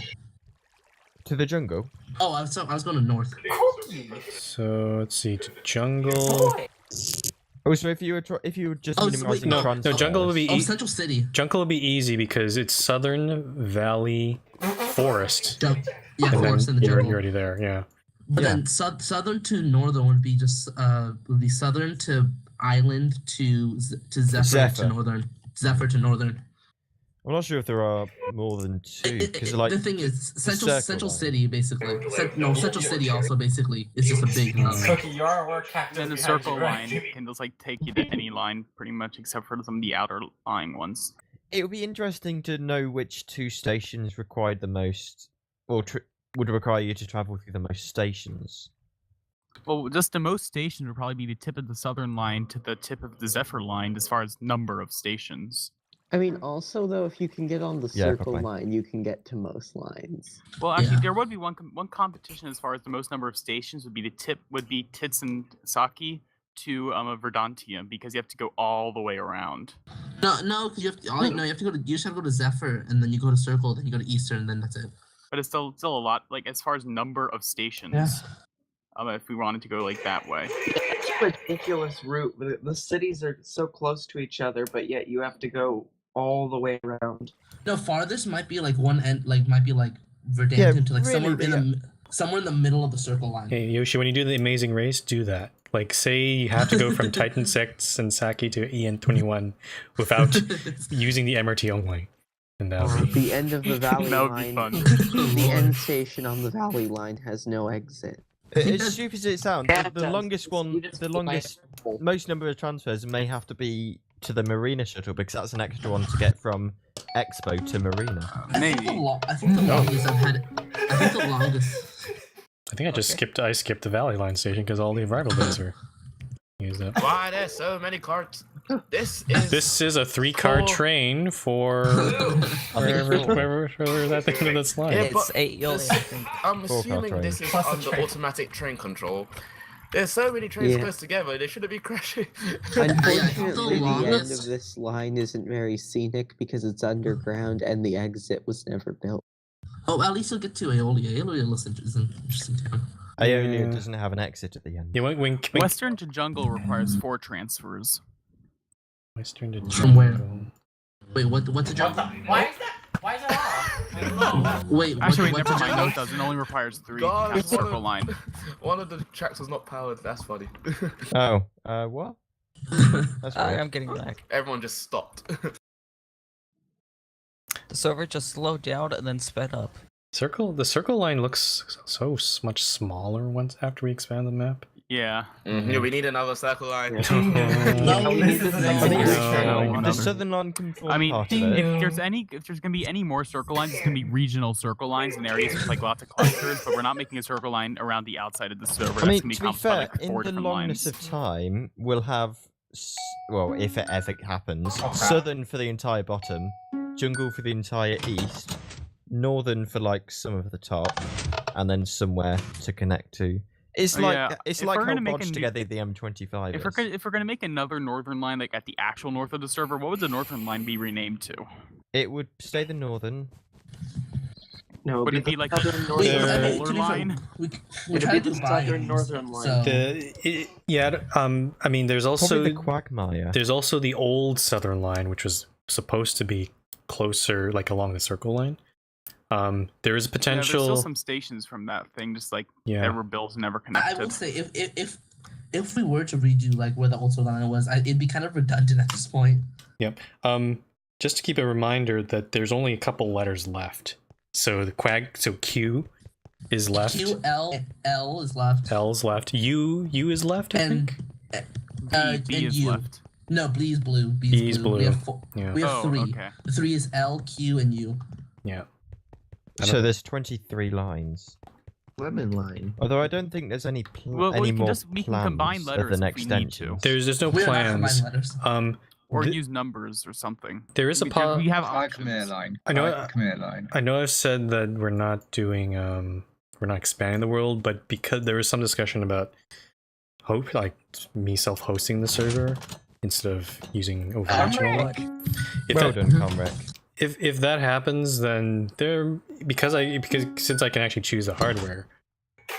To the jungle. Oh, I was going to north. So let's see, to jungle. Oh, so if you were just minimizing no, transfers. jungle would be Central City. Jungle would be easy because it's southern valley forest. Yeah, and forest then in the jungle. you're already there. Yeah. But then southern to northern would be just southern to island to Zephyr to northern. Zephyr to northern. I'm not sure if there are more than 2 because like the thing is Central line. City basically. Central City also basically is just a big. Cookie, you are where cactus Then the behind circle you, right? line can just like take you to any line pretty much except for some of the outer lying ones. It would be interesting to know which 2 stations required the most, or would require you to travel through the most stations. Well, just the most stations would probably be the tip of the southern line to the tip of the Zephyr line as far as number of stations. I mean, also though, if you can get on the Yeah, circle probably. line, you can get to most lines. Well, actually, there would be one competition as far as the most number of stations would be Titsan Saki to Verdantia because you have to go all the way around. No, because you have to go to. You just have to go to Zephyr, and then you go to Circle, then you go to Eastern, and then that's it. But it's still a lot, like as far as number of stations. If we wanted to go like that way. It's a ridiculous route. The cities are so close to each other, but yet you have to go all the way around. No, farthest might be like one end, like might be like Verdantia to like somewhere in the. Somewhere in the middle of the circle line. Hey Yoshi, when you do the Amazing Race, do that. Like, say you have to go from Titan 6 and Saki to EN21 without using the MRT only. And that'll be... The end of the valley That would be line. fun. The end station on the valley line has no exit. As stupid as it sounds, the longest one, most number of transfers may have to be to the Marina shuttle because that's an extra one to get from Expo to Marina. Maybe. I think the longest I've had. I think the longest. I think I just skipped the Valley Line station because all the arrival days are used up. Why there's so many carts? This is a 3-car train for wherever that thing that's line. Yeah, It's 8 Yoli, I think. I'm 4-car assuming train. this is Plus a under train. automatic train control. There's so many trains Yeah. close together, they shouldn't be crashing. Unfortunately, the end of this line isn't very scenic because it's underground and the exit was never built. Oh, at least you'll get to Aeolia. Aeolia is an interesting town. Aeolia doesn't have an exit at the end. Yeah, Western to Jungle requires 4 transfers. Western to From where? Wait, what's a jungle? Why is that? Why is that off? Wait, Actually, what's never a mind. No, jungle? it doesn't. It only requires 3 to God, have a circle line. One of the tracks was not powered, that's funny. Oh, what? That's weird. I'm getting back. Everyone just stopped. The server just slowed down and then sped up. The circle line looks so much smaller once after we expand the map. Yeah. Yeah, we need another circle line. The southern line can form I mean, part of it. if there's gonna be any more circle lines, it's gonna be regional circle lines in areas with like lots of clusters. But we're not making a circle line around the outside of the server. I mean, That's to gonna be be fair, like 4 in the different longness lines. of time, we'll have, well, if it ever happens, southern for the entire bottom, jungle for the entire east, northern for like some of the top, and then somewhere to connect to. It's Oh, like yeah. it's If like we're how gonna make a bodged new- together the M25 If is. we're gonna make another northern line, like at the actual north of the server, what would the northern line be renamed to? It would stay the northern. No, Would it be like the southern polar line? We It'd tried be to the buy southern it, northern line. so- I mean, there's also Probably the Quagmire. There's also the old southern line, which was supposed to be closer, like along the circle line. There is a Yeah, potential. there's still some stations from that thing, just like that were built and never I connected. would say if we were to redo like where the old Soul line was, it'd be kind of redundant at this point. Yep. Just to keep a reminder that there's only a couple letters left. So Q is left. Q L is left. L's left. U is left. I think. B is U. left. No, B is blue. B B is is blue. We blue. have four. Yeah. We have Oh, 3. okay. The 3 is L, Q, and U. Yeah. So there's 23 lines. Lemon line. Although I don't think there's any Well, any we can more we can plans combine of letters the if next we need to. extensions. There's no We're not plans. combining letters. Or th- use numbers or something. There is a We have Khmer line. I know. Khmer line. I know I've said that we're not doing we're not expanding the world, but because there was some discussion about me self-hosting the server instead of using Overwatch and all that. Well done, Comrade. If that happens, then because since I can actually choose the hardware,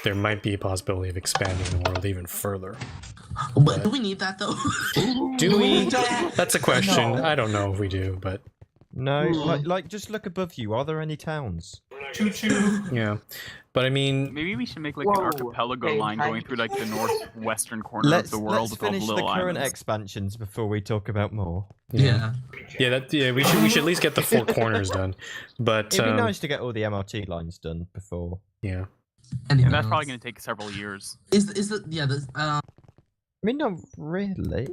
there might be a possibility of expanding the world even further. But do we need that though? Do we? That's a question. I don't know if we do, but No, like just look above you. Are there any towns? Choo choo. yeah. But I mean, Maybe we should make like an archipelago line going through like the northwestern corner of the world let's with all the finish the little current islands. expansions before we talk about more. Yeah. We should at least get the 4 corners done. But It'd be nice to get all the MRT lines done before. Yeah. And that's probably going to take several years. I mean, not really.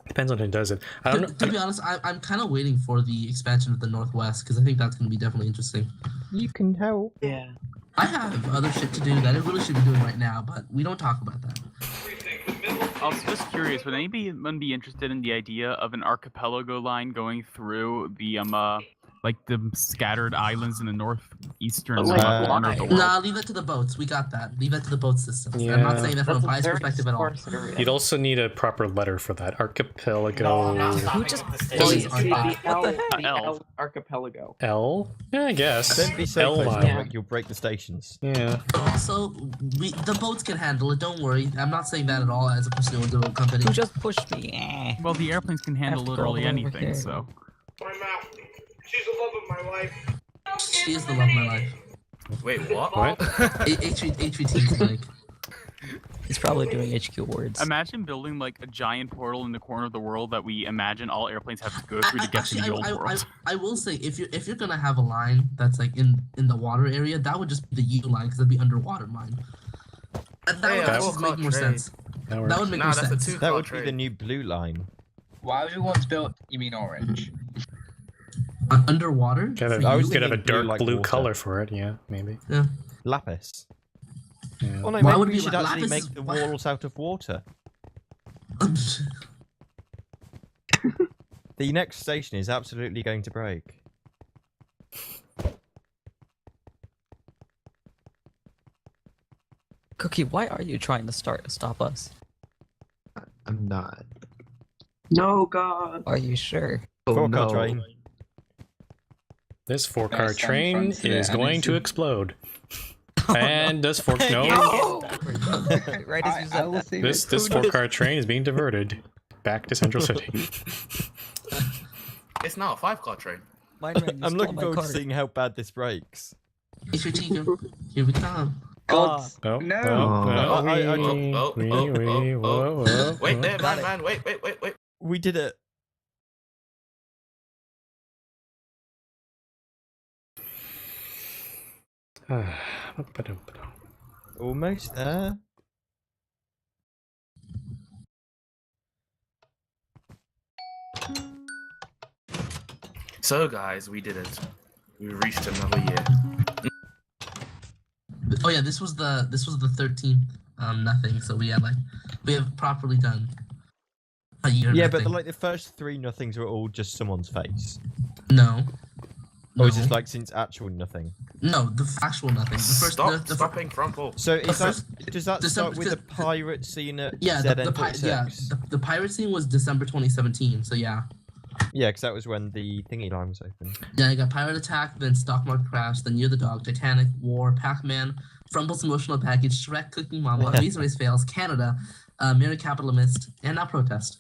Depends on who does it. I don't know. To be honest, I'm kind of waiting for the expansion of the Northwest because I think that's going to be definitely interesting. You can help. Yeah. I have other shit to do that I really should be doing right now, but we don't talk about that. I was just curious, would anyone be interested in the idea of an archipelago line going through the like the scattered islands in the northeastern corner of the world? Nah, leave that to the boats. We got that. Leave that to the boat system. Yeah. I'm not saying that from a biased perspective at all. You'd also need a proper letter for that. Archipelago. Who just L archipelago. L? Yeah, I guess. Don't be so L close, line. Dominic, you'll break the stations. Yeah. Also, the boats can handle it. Don't worry. I'm not saying that at all as a personal development company. Who just pushed me? Well, the airplanes can handle Have to go literally all the way over anything, here. so. My mouth. She's the love of my life. She is the love of my life. Wait, what? What? HVT's like. He's probably doing HQ words. Imagine building like a giant portal in the corner of the world that we imagine all airplanes have to go through to get to the old world. I will say, if you're gonna have a line that's like in the water area, that would just be the U line because that'd be underwater line. That would just make more sense. That would make more sense. That would be the new blue line. Why was one's built? You mean orange? Underwater? I was gonna have a blue dark like blue water. color for it. Yeah, maybe. Yeah. Lapis. Yeah. Oh no, Why maybe would it we be should actually lapis make is- the walls out of water. The next station is absolutely going to break. Cookie, why are you trying to stop us? I'm not. No, God. Are you sure? Oh, Four-car no. train. This 4-car Nice, I'm train from is today. going to explode. And this 4 no. Right as you said that. This 4-car train is being diverted back to Central City. It's now a 5-car train. I'm looking forward to seeing how bad this breaks. HVT, here we come. Oh, No. whoa. Wait there, man. Wait. We did it. Almost there. So guys, we did it. We reached another year. Oh yeah, this was the 13th nothing. So we have properly done a year. Yeah, nothing. but the first 3 nothings were all just someone's face. No. Or is it since actual nothing? No, the actual nothing. The first, Stop being crumple. So is first- does that start with the pirate scene at yeah, ZN6? the pirate scene was December 2017. So yeah. Yeah, because that was when the thingy line was open. Yeah, I got Pirate Attack, then Stock Market Crash, then Year the Dog, Titanic, War, Pac-Man, Frumble's Emotional Package, Shrek, Cooking Mama, Amazing Race Fails, Canada, Mirror Capitalist, and now Protest.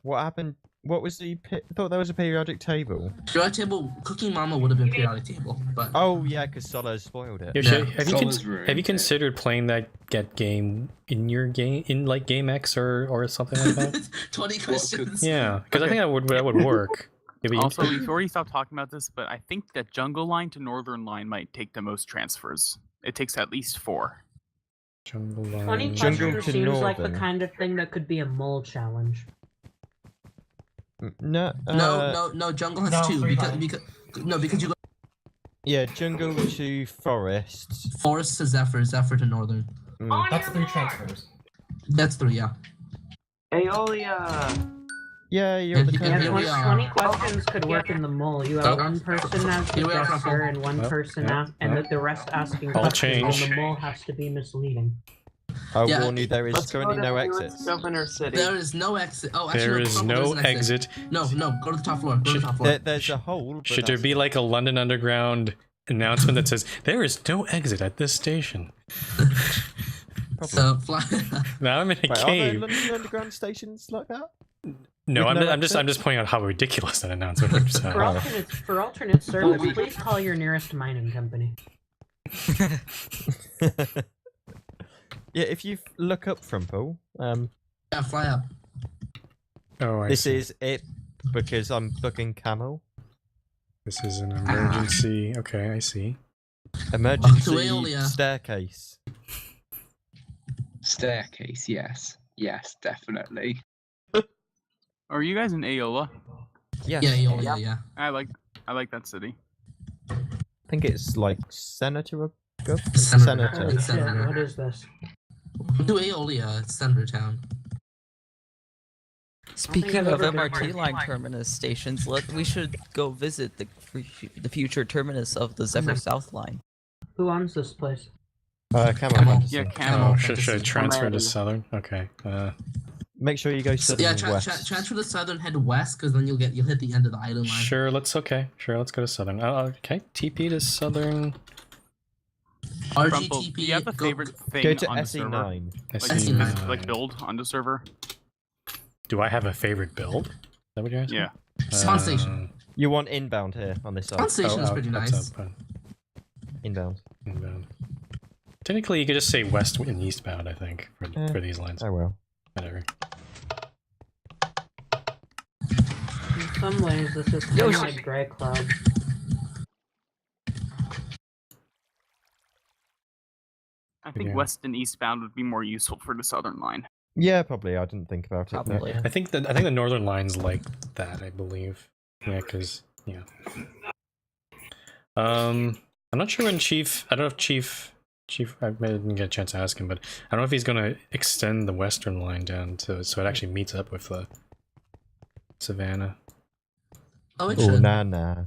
What happened? What was the? I thought there was a periodic table. Periodic table, Cooking Mama would have been periodic table, but Oh yeah, because Solo spoiled it. Have you considered playing that game in your game in like Game X or something like that? 20 questions. Yeah, because I think that would work. Also, we've already stopped talking about this, but I think that Jungle Line to Northern Line might take the most transfers. It takes at least 4. Jungle 20 Line. questions seems like the kind of thing that could be a mole challenge. No. No. Jungle has 2 because you go Yeah, jungle to forest. Forest to Zephyr, Zephyr to Northern. That's 3 transfers. That's 3, yeah. Aeolia! Yeah, you're the Here we are. 20 questions could work in the mole. You have one person as the Here we are, guesser and one person and the rest asking questions, change. and the mole has to be misleading. I Yeah, warn you, there is Let's currently go to no US exits. Governor City. There is no exit. Oh, actually, There no, is Crumple, no there's an exit. No, go to the top floor. Go to the top floor. There's a hole. But Should there be like a London Underground announcement that says there is no exit at this station? So fly. Now I'm in a Wait, are there cave. London Underground stations like that? No, With I'm just exit? pointing out how ridiculous that announcement is. For alternate service, please call your nearest mining company. Yeah, if you look up Frumple, Yeah, fly up. Oh, I this see. is it because I'm booking camel. This is an emergency. Okay, I see. Emergency Aeolia. staircase. Staircase, yes. Yes, definitely. Are you guys in Aola? Yes. Yeah, Aeolia, yeah. I like that city. I think it's like senator or Senator. senator. It's Senator. What is this? Do Aeolia, it's Senator Town. Speaking I've of ever been MRT line terminus stations, we should go visit the future terminus of the Zephyr South line. Who owns this place? Camel. Fantasy. Yeah, Camel. Oh, should I transfer to Southern? Okay. Make sure you go southern Yeah, and west. transfer to Southern, head west, because then you'll hit the end of the island line. Sure, let's go to Southern. Okay, TP to Southern. Rumble, do you have a favorite thing Go to on the SE9. server? SE9. Like build on the server? Do I have a favorite build? Is that what you're asking? Yeah. Spawn station. You want inbound here on this side. Spawn station is pretty that's nice. up, Inbound. Inbound. Technically, you could just say west and eastbound, I think, for these lines. I will. Whatever. In some ways, this is kind of like Grey Cloud. I think Yeah. west and eastbound would be more useful for the southern line. Yeah, probably. I didn't think about it. Probably. I think the northern line's like that, I believe. Yeah, because yeah. I'm not sure when Chief. I don't know if Chief. I didn't get a chance to ask him, but I don't know if he's gonna extend the western line down to so it actually meets up with the Savannah. Oh, it Oh, should. nah.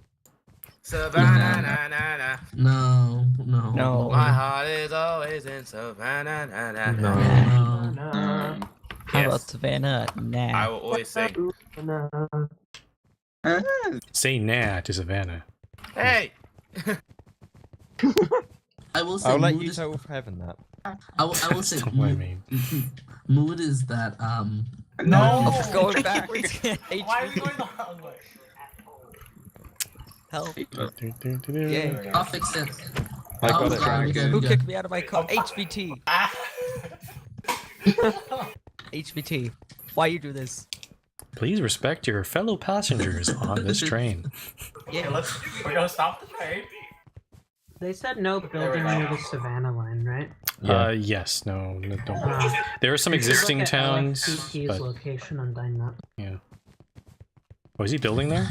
Savannah, na, na, na. No. My heart is always in Savannah, na, na, na. No. How about Savannah? Nah. I will always say, Say nah to Savannah. hey! I will say I'll let mood you is, tell Heaven that. I will say That's not what I mood, mean. mood is that No! Going backwards. Why are we going the wrong way? Help. Yeah. I'll fix it. I got it. God, we good, Who we good. kicked me out of my car? HVT. HVT. Why you do this? Please respect your fellow passengers on this train. Okay, we're gonna stop the train. They said no building near the Savannah line, right? Yes. No. Don't. There are some existing Look at towns, LXCT's but location on Dynamap. yeah. Oh, is he building there?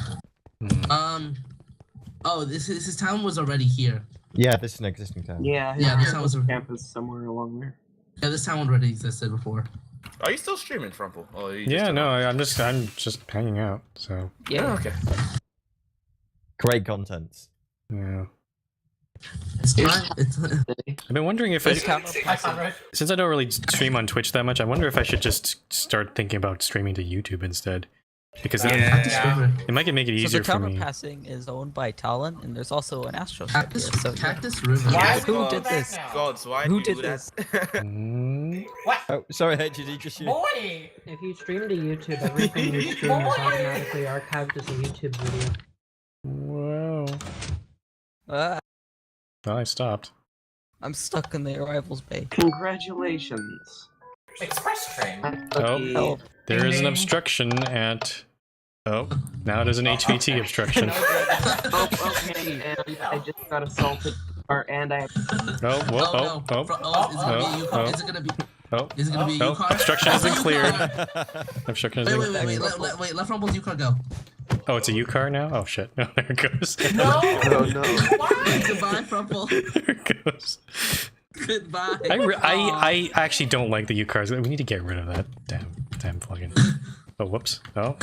Oh, this town was already here. Yeah, this is an existing town. Yeah, Yeah, this town was campus somewhere along there. Yeah, this town already existed before. Are you still streaming, Frumple? Or are you just Yeah. turn No. off? I'm just hanging out. So Yeah. Oh, okay. Great content. yeah. It's fine. I've been wondering if since I don't really stream on Twitch that much, I wonder if I should just start thinking about streaming to YouTube instead, because then it might make it So easier the for town me. of Passing is owned by Talon, and there's also an Astro ship here. So Cactus River. Who did this? Gods, why Who do you did do this? Mm. Oh, sorry, HGD, just you. Boy! If you stream to YouTube, everything you stream is automatically archived as a YouTube video. Whoa. Well, I stopped. I'm stuck in the arrivals bay. Congratulations. Express train. Oh, there is an obstruction at. Oh, now there's an HVT obstruction. Okay, and I just got assaulted. And I. Oh, whoa, Is it gonna be? Oh, Is it gonna be a oh, U-car? obstruction has been cleared. Obstruction has been Wait, cleared. wait, let Rumble's U-car go. Oh, it's a U-car now? Oh shit. No, there it goes. No! Oh no. Goodbye, Rumble. There it goes. Goodbye. I actually don't like the U-cars. We need to get rid of that damn plugin. Oh, whoops. Oh,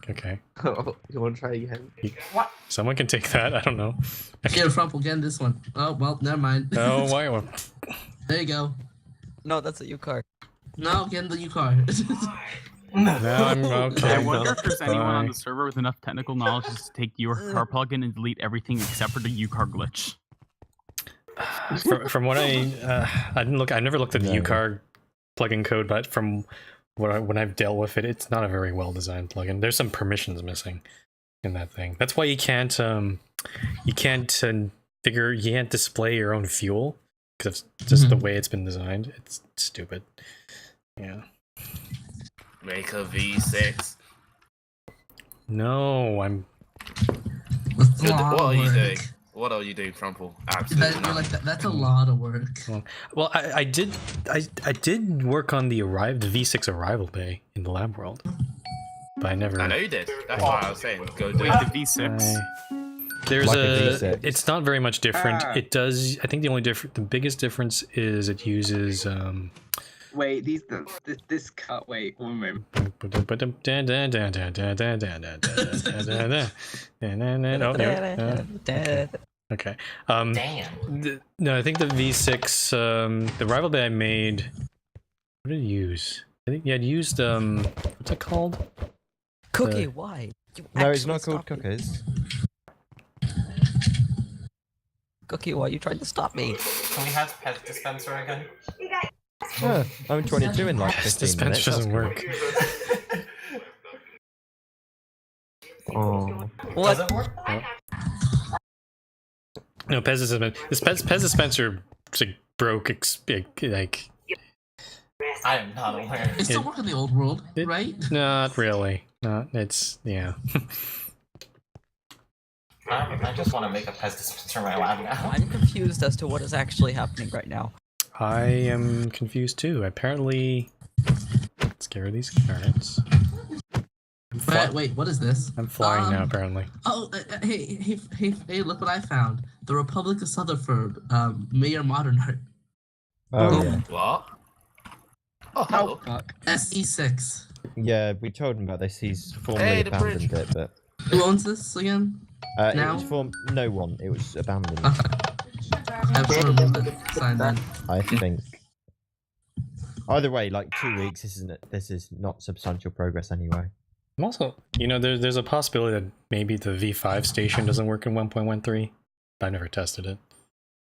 okay. Oh, you want to try again? What? Someone can take that. I don't know. Here, Rumble, get in this one. Oh, well, never mind. Oh, why? There you go. No, that's a U-car. No, get in the U-car. No, I'm okay. I wonder if there's anyone on Bye. the server with enough technical knowledge to take your car plugin and delete everything except for the U-car glitch. From what I didn't look. I never looked at the U-car plugin code, but from when I've dealt with it, it's not a very well designed plugin. There's some permissions missing in that thing. That's why you can't display your own fuel because it's just the way it's been designed. It's stupid. Yeah. Make a V6. No, I'm. What are you doing? What are you doing, Frumple? Absolutely not. That's a lot of work. Well, I did work on the V6 arrival bay in the lab world, but I never. I know you did. That's why I was saying go do Wait, it. the V6. There's Like a a. V6. It's not very much different. It does. I think the biggest difference is it uses. Wait, this cut. Wait, one moment. Okay. Damn. No, I think the V6, the rival bay I made. What did it use? I think it used what's it called? Cookie, why? You No, it's actually not called stopped me. cookies. Cookie, why are you trying to stop me? Can we have pet dispenser again? Oh, I'm 22 in like 15 Dispenser minutes. doesn't work. Oh. What? Does it work? No, Pez dispenser broke. Like. I am not aware. It still work in the old world, right? Not really. It's yeah. I just want to make a Pez dispenser in my lab now. I'm confused as to what is actually happening right now. I am confused too. Apparently, let's get rid of these carrots. Wait, what is this? I'm flying now, apparently. Oh, hey! Look what I found. The Republic of Sutherford, Mayor Modern Art. Oh, yeah. What? Oh, hello. SE6. Yeah, we told him about this. He's formally Hey, the abandoned bridge. it, but Who owns this again? it Now? was no one. It was abandoned. I'm sure remember sign then. I think. Either way, like 2 weeks. This is not substantial progress anyway. I'm also, there's a possibility that maybe the V5 station doesn't work in 1.13. But I never tested it.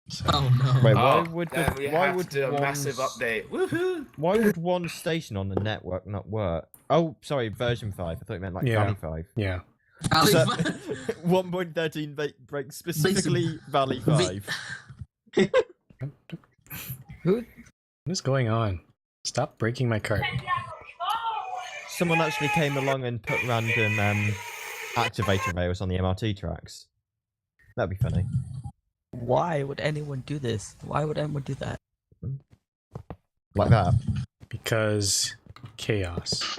So. Oh no! Wait, why would then we why have would to do a massive update? Woohoo! Why would one station on the network not work? Oh, sorry, version 5. I thought you meant like Yeah. Valley 5. Yeah. So, 1.13 breaks specifically Valley 5. What is going on? Stop breaking my cart. Someone actually came along and put random activator rails on the MRT tracks. That'd be funny. Why would anyone do this? Why would anyone do that? Like that. Because chaos.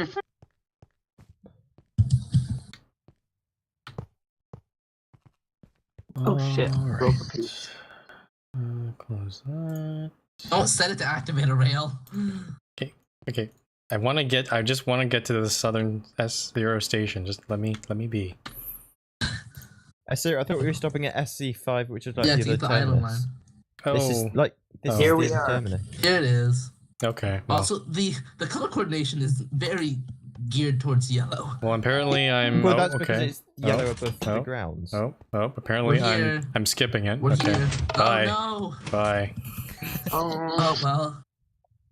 Oh shit! Alright. Broke a piece. Close that. Don't set it to activate a rail. Okay. I just want to get to the southern S0 station. Just let me be. I thought we were stopping at SC5, which is like Yeah, the to other get the island line. terminus. This is like this Here is we the are. terminus. Here it is. Okay. Well, Also, the color coordination is very geared towards yellow. well apparently I'm. Well, oh, that's okay. because it's yellow above the grounds. Oh, apparently We're here. I'm skipping it. We're okay. here. Bye. Oh Bye. Oh well.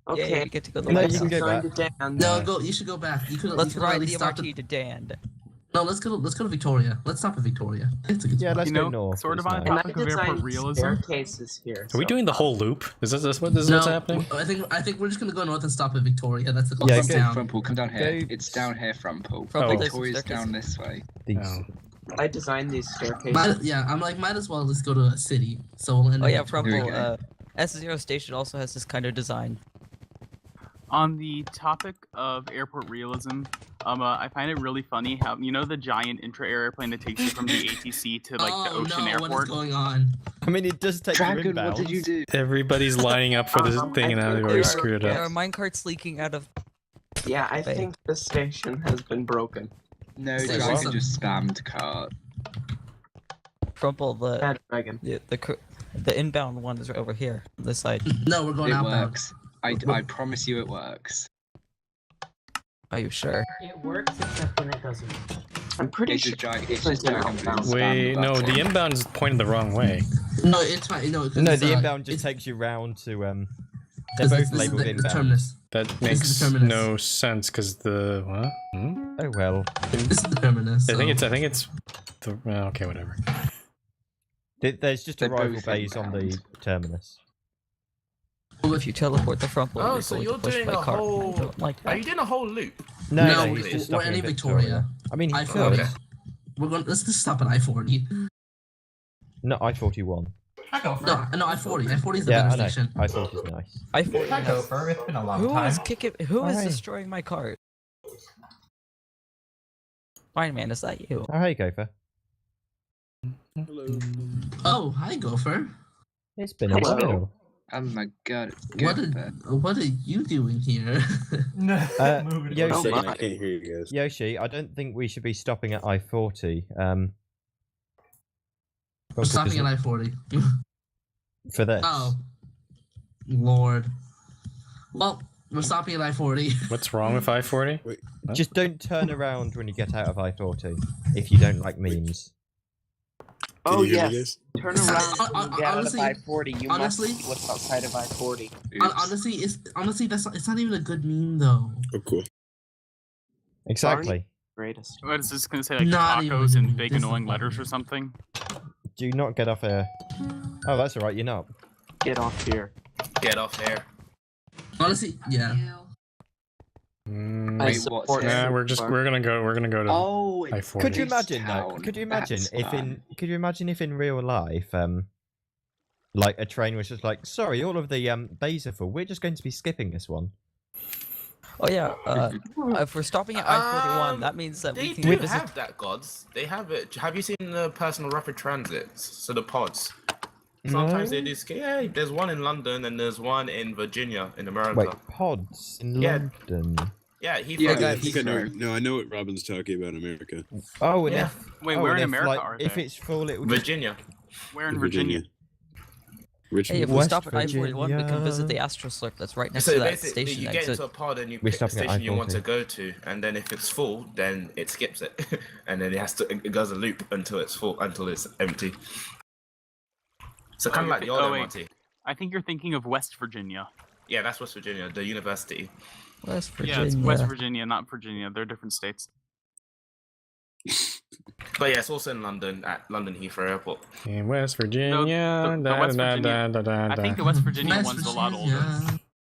Yeah, Okay. you get to go to No, the you White can House. go Going back. to Dan. No, go. You should go back. You could. Let's you could ride at the least stop MRT to Dan. No, let's go to Victoria. Let's stop at Victoria. It's a good Yeah, spot. let's You go know, north. sort of it's on nice. And I topic of airport designed realism. staircases here. Are we so- doing the whole loop? Is this what's No, happening? I think we're just gonna go north and stop at Victoria. That's the Yeah, closest go town. Frumple, come down here. Go- It's down here, Frumple. Frumple, there's some Victoria's staircases. down this way. These- Oh. I designed these staircases. Might as well just go to a city. So we'll end Oh up yeah, in Victoria. Frumple, Here we S0 station also has this kind of design. On the topic of airport realism, I find it really funny how the giant intra-air airplane that takes you from the ATC to like the ocean no, airport. what is going on? I mean, it does take you Dragon, inbound. what did you do? Everybody's lining up for this thing and now they've already screwed it There up. are minecarts leaking out of. Yeah, I Wait. think the station has been broken. No, Say Dragon what? just spammed cart. Frumple, Bad dragon. the inbound one is over here, on this side. No, we're going It outbound. works. I promise you it works. Are you sure? It works except when it doesn't. I'm pretty It's sure just Dragon. It's it's just Dragon. outbound. Wait, no, the inbound is pointed the wrong way. No, it's fine. No, 'cause No, it's, the uh, inbound just it's- takes you round to They're 'cause both this is labeled the inbound. terminus. That is makes the terminus. no sense because the what? Oh well. This is the terminus. I so- think it's the okay, whatever. There's just They're arrival both bays on the inbound. terminus. If you teleport the Frumple, Oh, you're so going you're to push doing my a cart. whole. I don't like Are that. you doing a whole loop? No, No, he's just we're stopping in at Victoria. I mean, he I could. Okay. We're going. Let's just stop at I-40. Not I-41. I go for No, it. no, I-40. I-40 is the Yeah, better I know. station. I-40 is nice. I I go for it. It's been a long Who time. is kicking? Who is Why? destroying my cart? Fine, man, is that you? Oh, hey, Gopher. Oh, hi, Gopher. It's been a Hello. while. Oh my god. What are you doing here? Yoshi, Oh, I can't hear you guys. Yoshi, I don't think we should be stopping at I-40. We're stopping at I-40. For this. Oh, Lord. Well, we're stopping at I-40. What's wrong with I-40? Just don't turn around when you get out of I-40 if you don't like memes. Oh you hear me, yes. Turn around when you get out of honestly- I-40. You honestly- must see what's outside of I-40. Honestly, it's not even a good meme though. Oh, cool. Exactly. Greatest. What is this gonna say? Like Not tacos even- in big this is annoying not letters even- or something? Do not get off here. Oh, that's alright, you're not. Get off here. Get off here. Honestly, yeah. I support Nah, we're gonna go to Oh, I-40. Could you imagine though? town. Could you imagine That's if fun. could you imagine if in real life, like a train was just like, sorry, all of the bays are full. We're just going to be skipping this one. Oh yeah. If we're stopping at I-41, that means that They we can do visit. have that, gods. They have it. Have you seen the personal rapid transits? So the pods. Sometimes they do. Yeah, there's one in London and there's one in Virginia in America. Wait, pods in Yeah. London. Yeah, he. Okay, I think I know. No, I know what Robin's talking about. America. Oh, and Yeah. Wait, oh, where and in if, America like, are if they? it's full, it will Virginia. Where in Virginia? Richmond. Hey, if we West stop at I-41, we can visit Virginia. the Astro Slurp that's right next So to that basically, station you get exit. into a pod and you We're pick the stopping at station you want I-40. to go to, and then if it's full, then it skips it, and then it goes a loop until it's full, until it's empty. So kind of like the old MRT. I think you're thinking of West Virginia. Yeah, that's West Virginia, the university. West Yeah, it's West Virginia, not Virginia. They're different states. But yeah, it's also in London at London Heathrow Airport. In West Virginia. The West Virginia. I think the West Virginia West one's a lot older.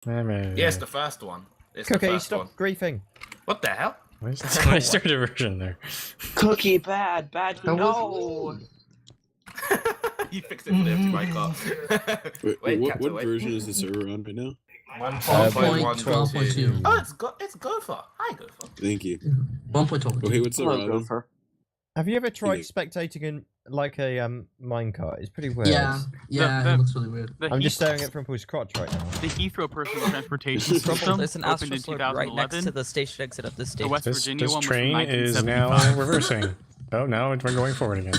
Virginia. Yeah, it's the first one. It's the Cookie, first stop one. griefing. What the hell? Where's their diversion there? Cookie bad. No. You fixed it for the empty mic car. Wait, what Captain, wait. version is the server on right now? 1.12.2. Oh, it's Gopher. Hi, Gopher. Thank you. 1.12. Oh, hey, what's up, Hello, Robin? Gopher. Have you ever tried spectating in like a minecart? It's pretty weird. Yeah, it looks really weird. I'm just staring at Frumple's crotch right now. The Heathrow Personal Transportation System There's an opened Astro in Slurp right next 2011. to the station exit of this station. West This Virginia one was from train is now 1975. reversing. Oh, now we're going forward again.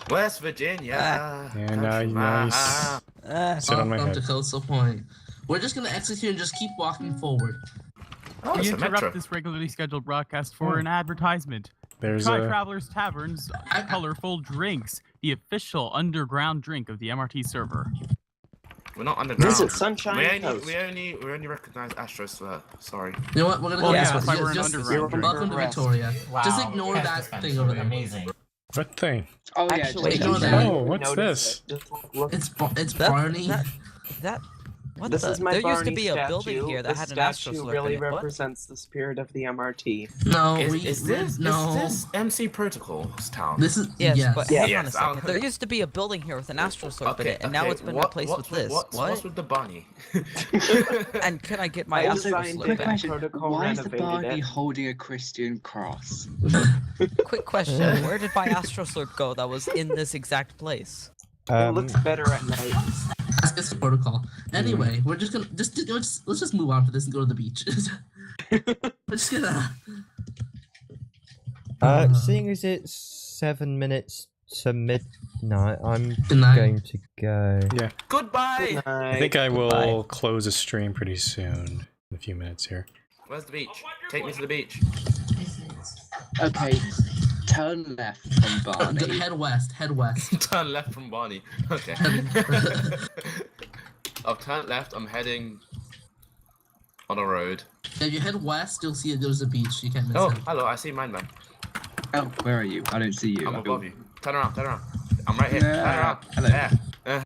West Virginia. Yeah, nice. Sit on my Welcome head. to Coastal Point. We're just gonna exit here and just keep walking forward. Oh, We it's a metro. interrupt this regularly scheduled broadcast for an advertisement. There's Try a Travelers Taverns Colorful Drinks, the official underground drink of the MRT server. We're not underground. Visit Sunshine Coast. We only recognize Astro Slurp. Sorry. You know what? We're gonna Well, go yeah, this that's way. why we're in Just- underground drink. Welcome to Victoria. Wow, Just ignore pest that dispensary, thing over there. Amazing. what thing? Oh yeah, Actually, just ignore ignore that. Oh, what's this? It's That- Barney. That. What This the? is my There Barney used to be a statue. building here that This had an Astro statue Slurp really in it. What? represents the spirit of the MRT. No, Is this no. MC Protocol's town? This is Yes, yes. but Yeah. hang on a Yes, second. I'll- There used to be a building here with an Astro Slurp in it, and now it's been replaced with this. What's with the bunny? And can I get my I Astro designed Slurp it. back? Protocol Why is the renovated Barney it. holding a Christian cross? Quick question: where did my Astro Slurp go that was in this exact place? It looks better at night. Ask us for protocol. Anyway, we're just gonna let's just move on for this and go to the beach. We're just gonna. Seeing as it's 7 minutes to midnight, I'm Good night. going to go. Yeah. Goodbye. I think I will close a stream pretty soon. In a few minutes here. Where's the beach? Take me to the beach. Okay, turn left from Barney. Head west. Head west. Turn left from Barney. Okay. I've turned left. I'm heading on a road. If you head west, you'll see there's a beach. You can't miss Oh, it. hello. I see mine, man. Oh, where are you? I don't see you. I'm above you. Turn around. Turn around. I'm right here. No. Turn around. Hello. There.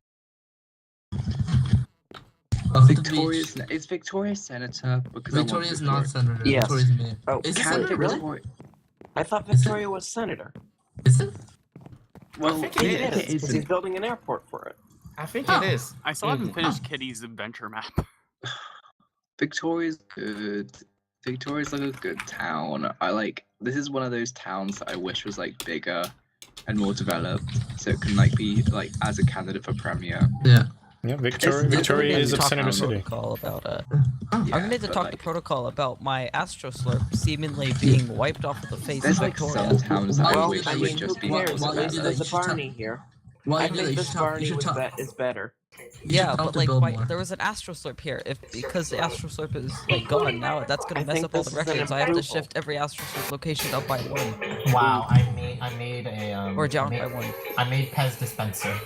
Victoria's. It's Victoria Senator because Victoria's not senator. Yes. Victoria's mayor. Oh, Is it Count senator really? Victoria. I thought Victoria was senator. Is it? Well, think he it is, is. because he's building an airport for it. I think Oh. it is. I still haven't finished Kitty's adventure map. Victoria's good. Victoria's like a good town. I like. This is one of those towns that I wish was like bigger and more developed, so it can like be like as a candidate for premier. Yeah. Yeah, Victoria is of Senator City. Protocol about Yeah, I'm gonna need to but, talk like, to Protocol about my Astro Slurp seemingly being wiped off of the face There's of like Victoria. some towns that I Well, wish I would mean, just be Who cares? Well, There's, you there's should a tell- Barney here. Well, I you think should this tell- you Barney should was tell- is better. Yeah, tell but to like, build why, more. there was an Astro Slurp here. If because the Astro Slurp is like gone now, that's gonna I mess think up all this the is an records. I have to approval. shift every Astro Slurp location up by one. Wow, I made a Or down I made, by one. I made Pez dispenser.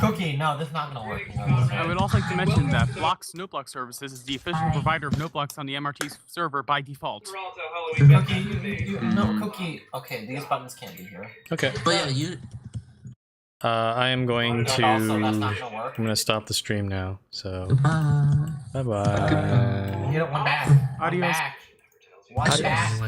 Cookie, no, this is not gonna work. I would also like to mention that Block's Noteblock Services is the official provider of Noteblocks on the MRT server by default. Cookie, no, Cookie. Okay, these buttons can't be here. Okay. But yeah, you. I am going to. Also, that's not gonna work. I'm gonna stop the stream now. So. Bye. Bye bye. You know, one back. Adios. One back.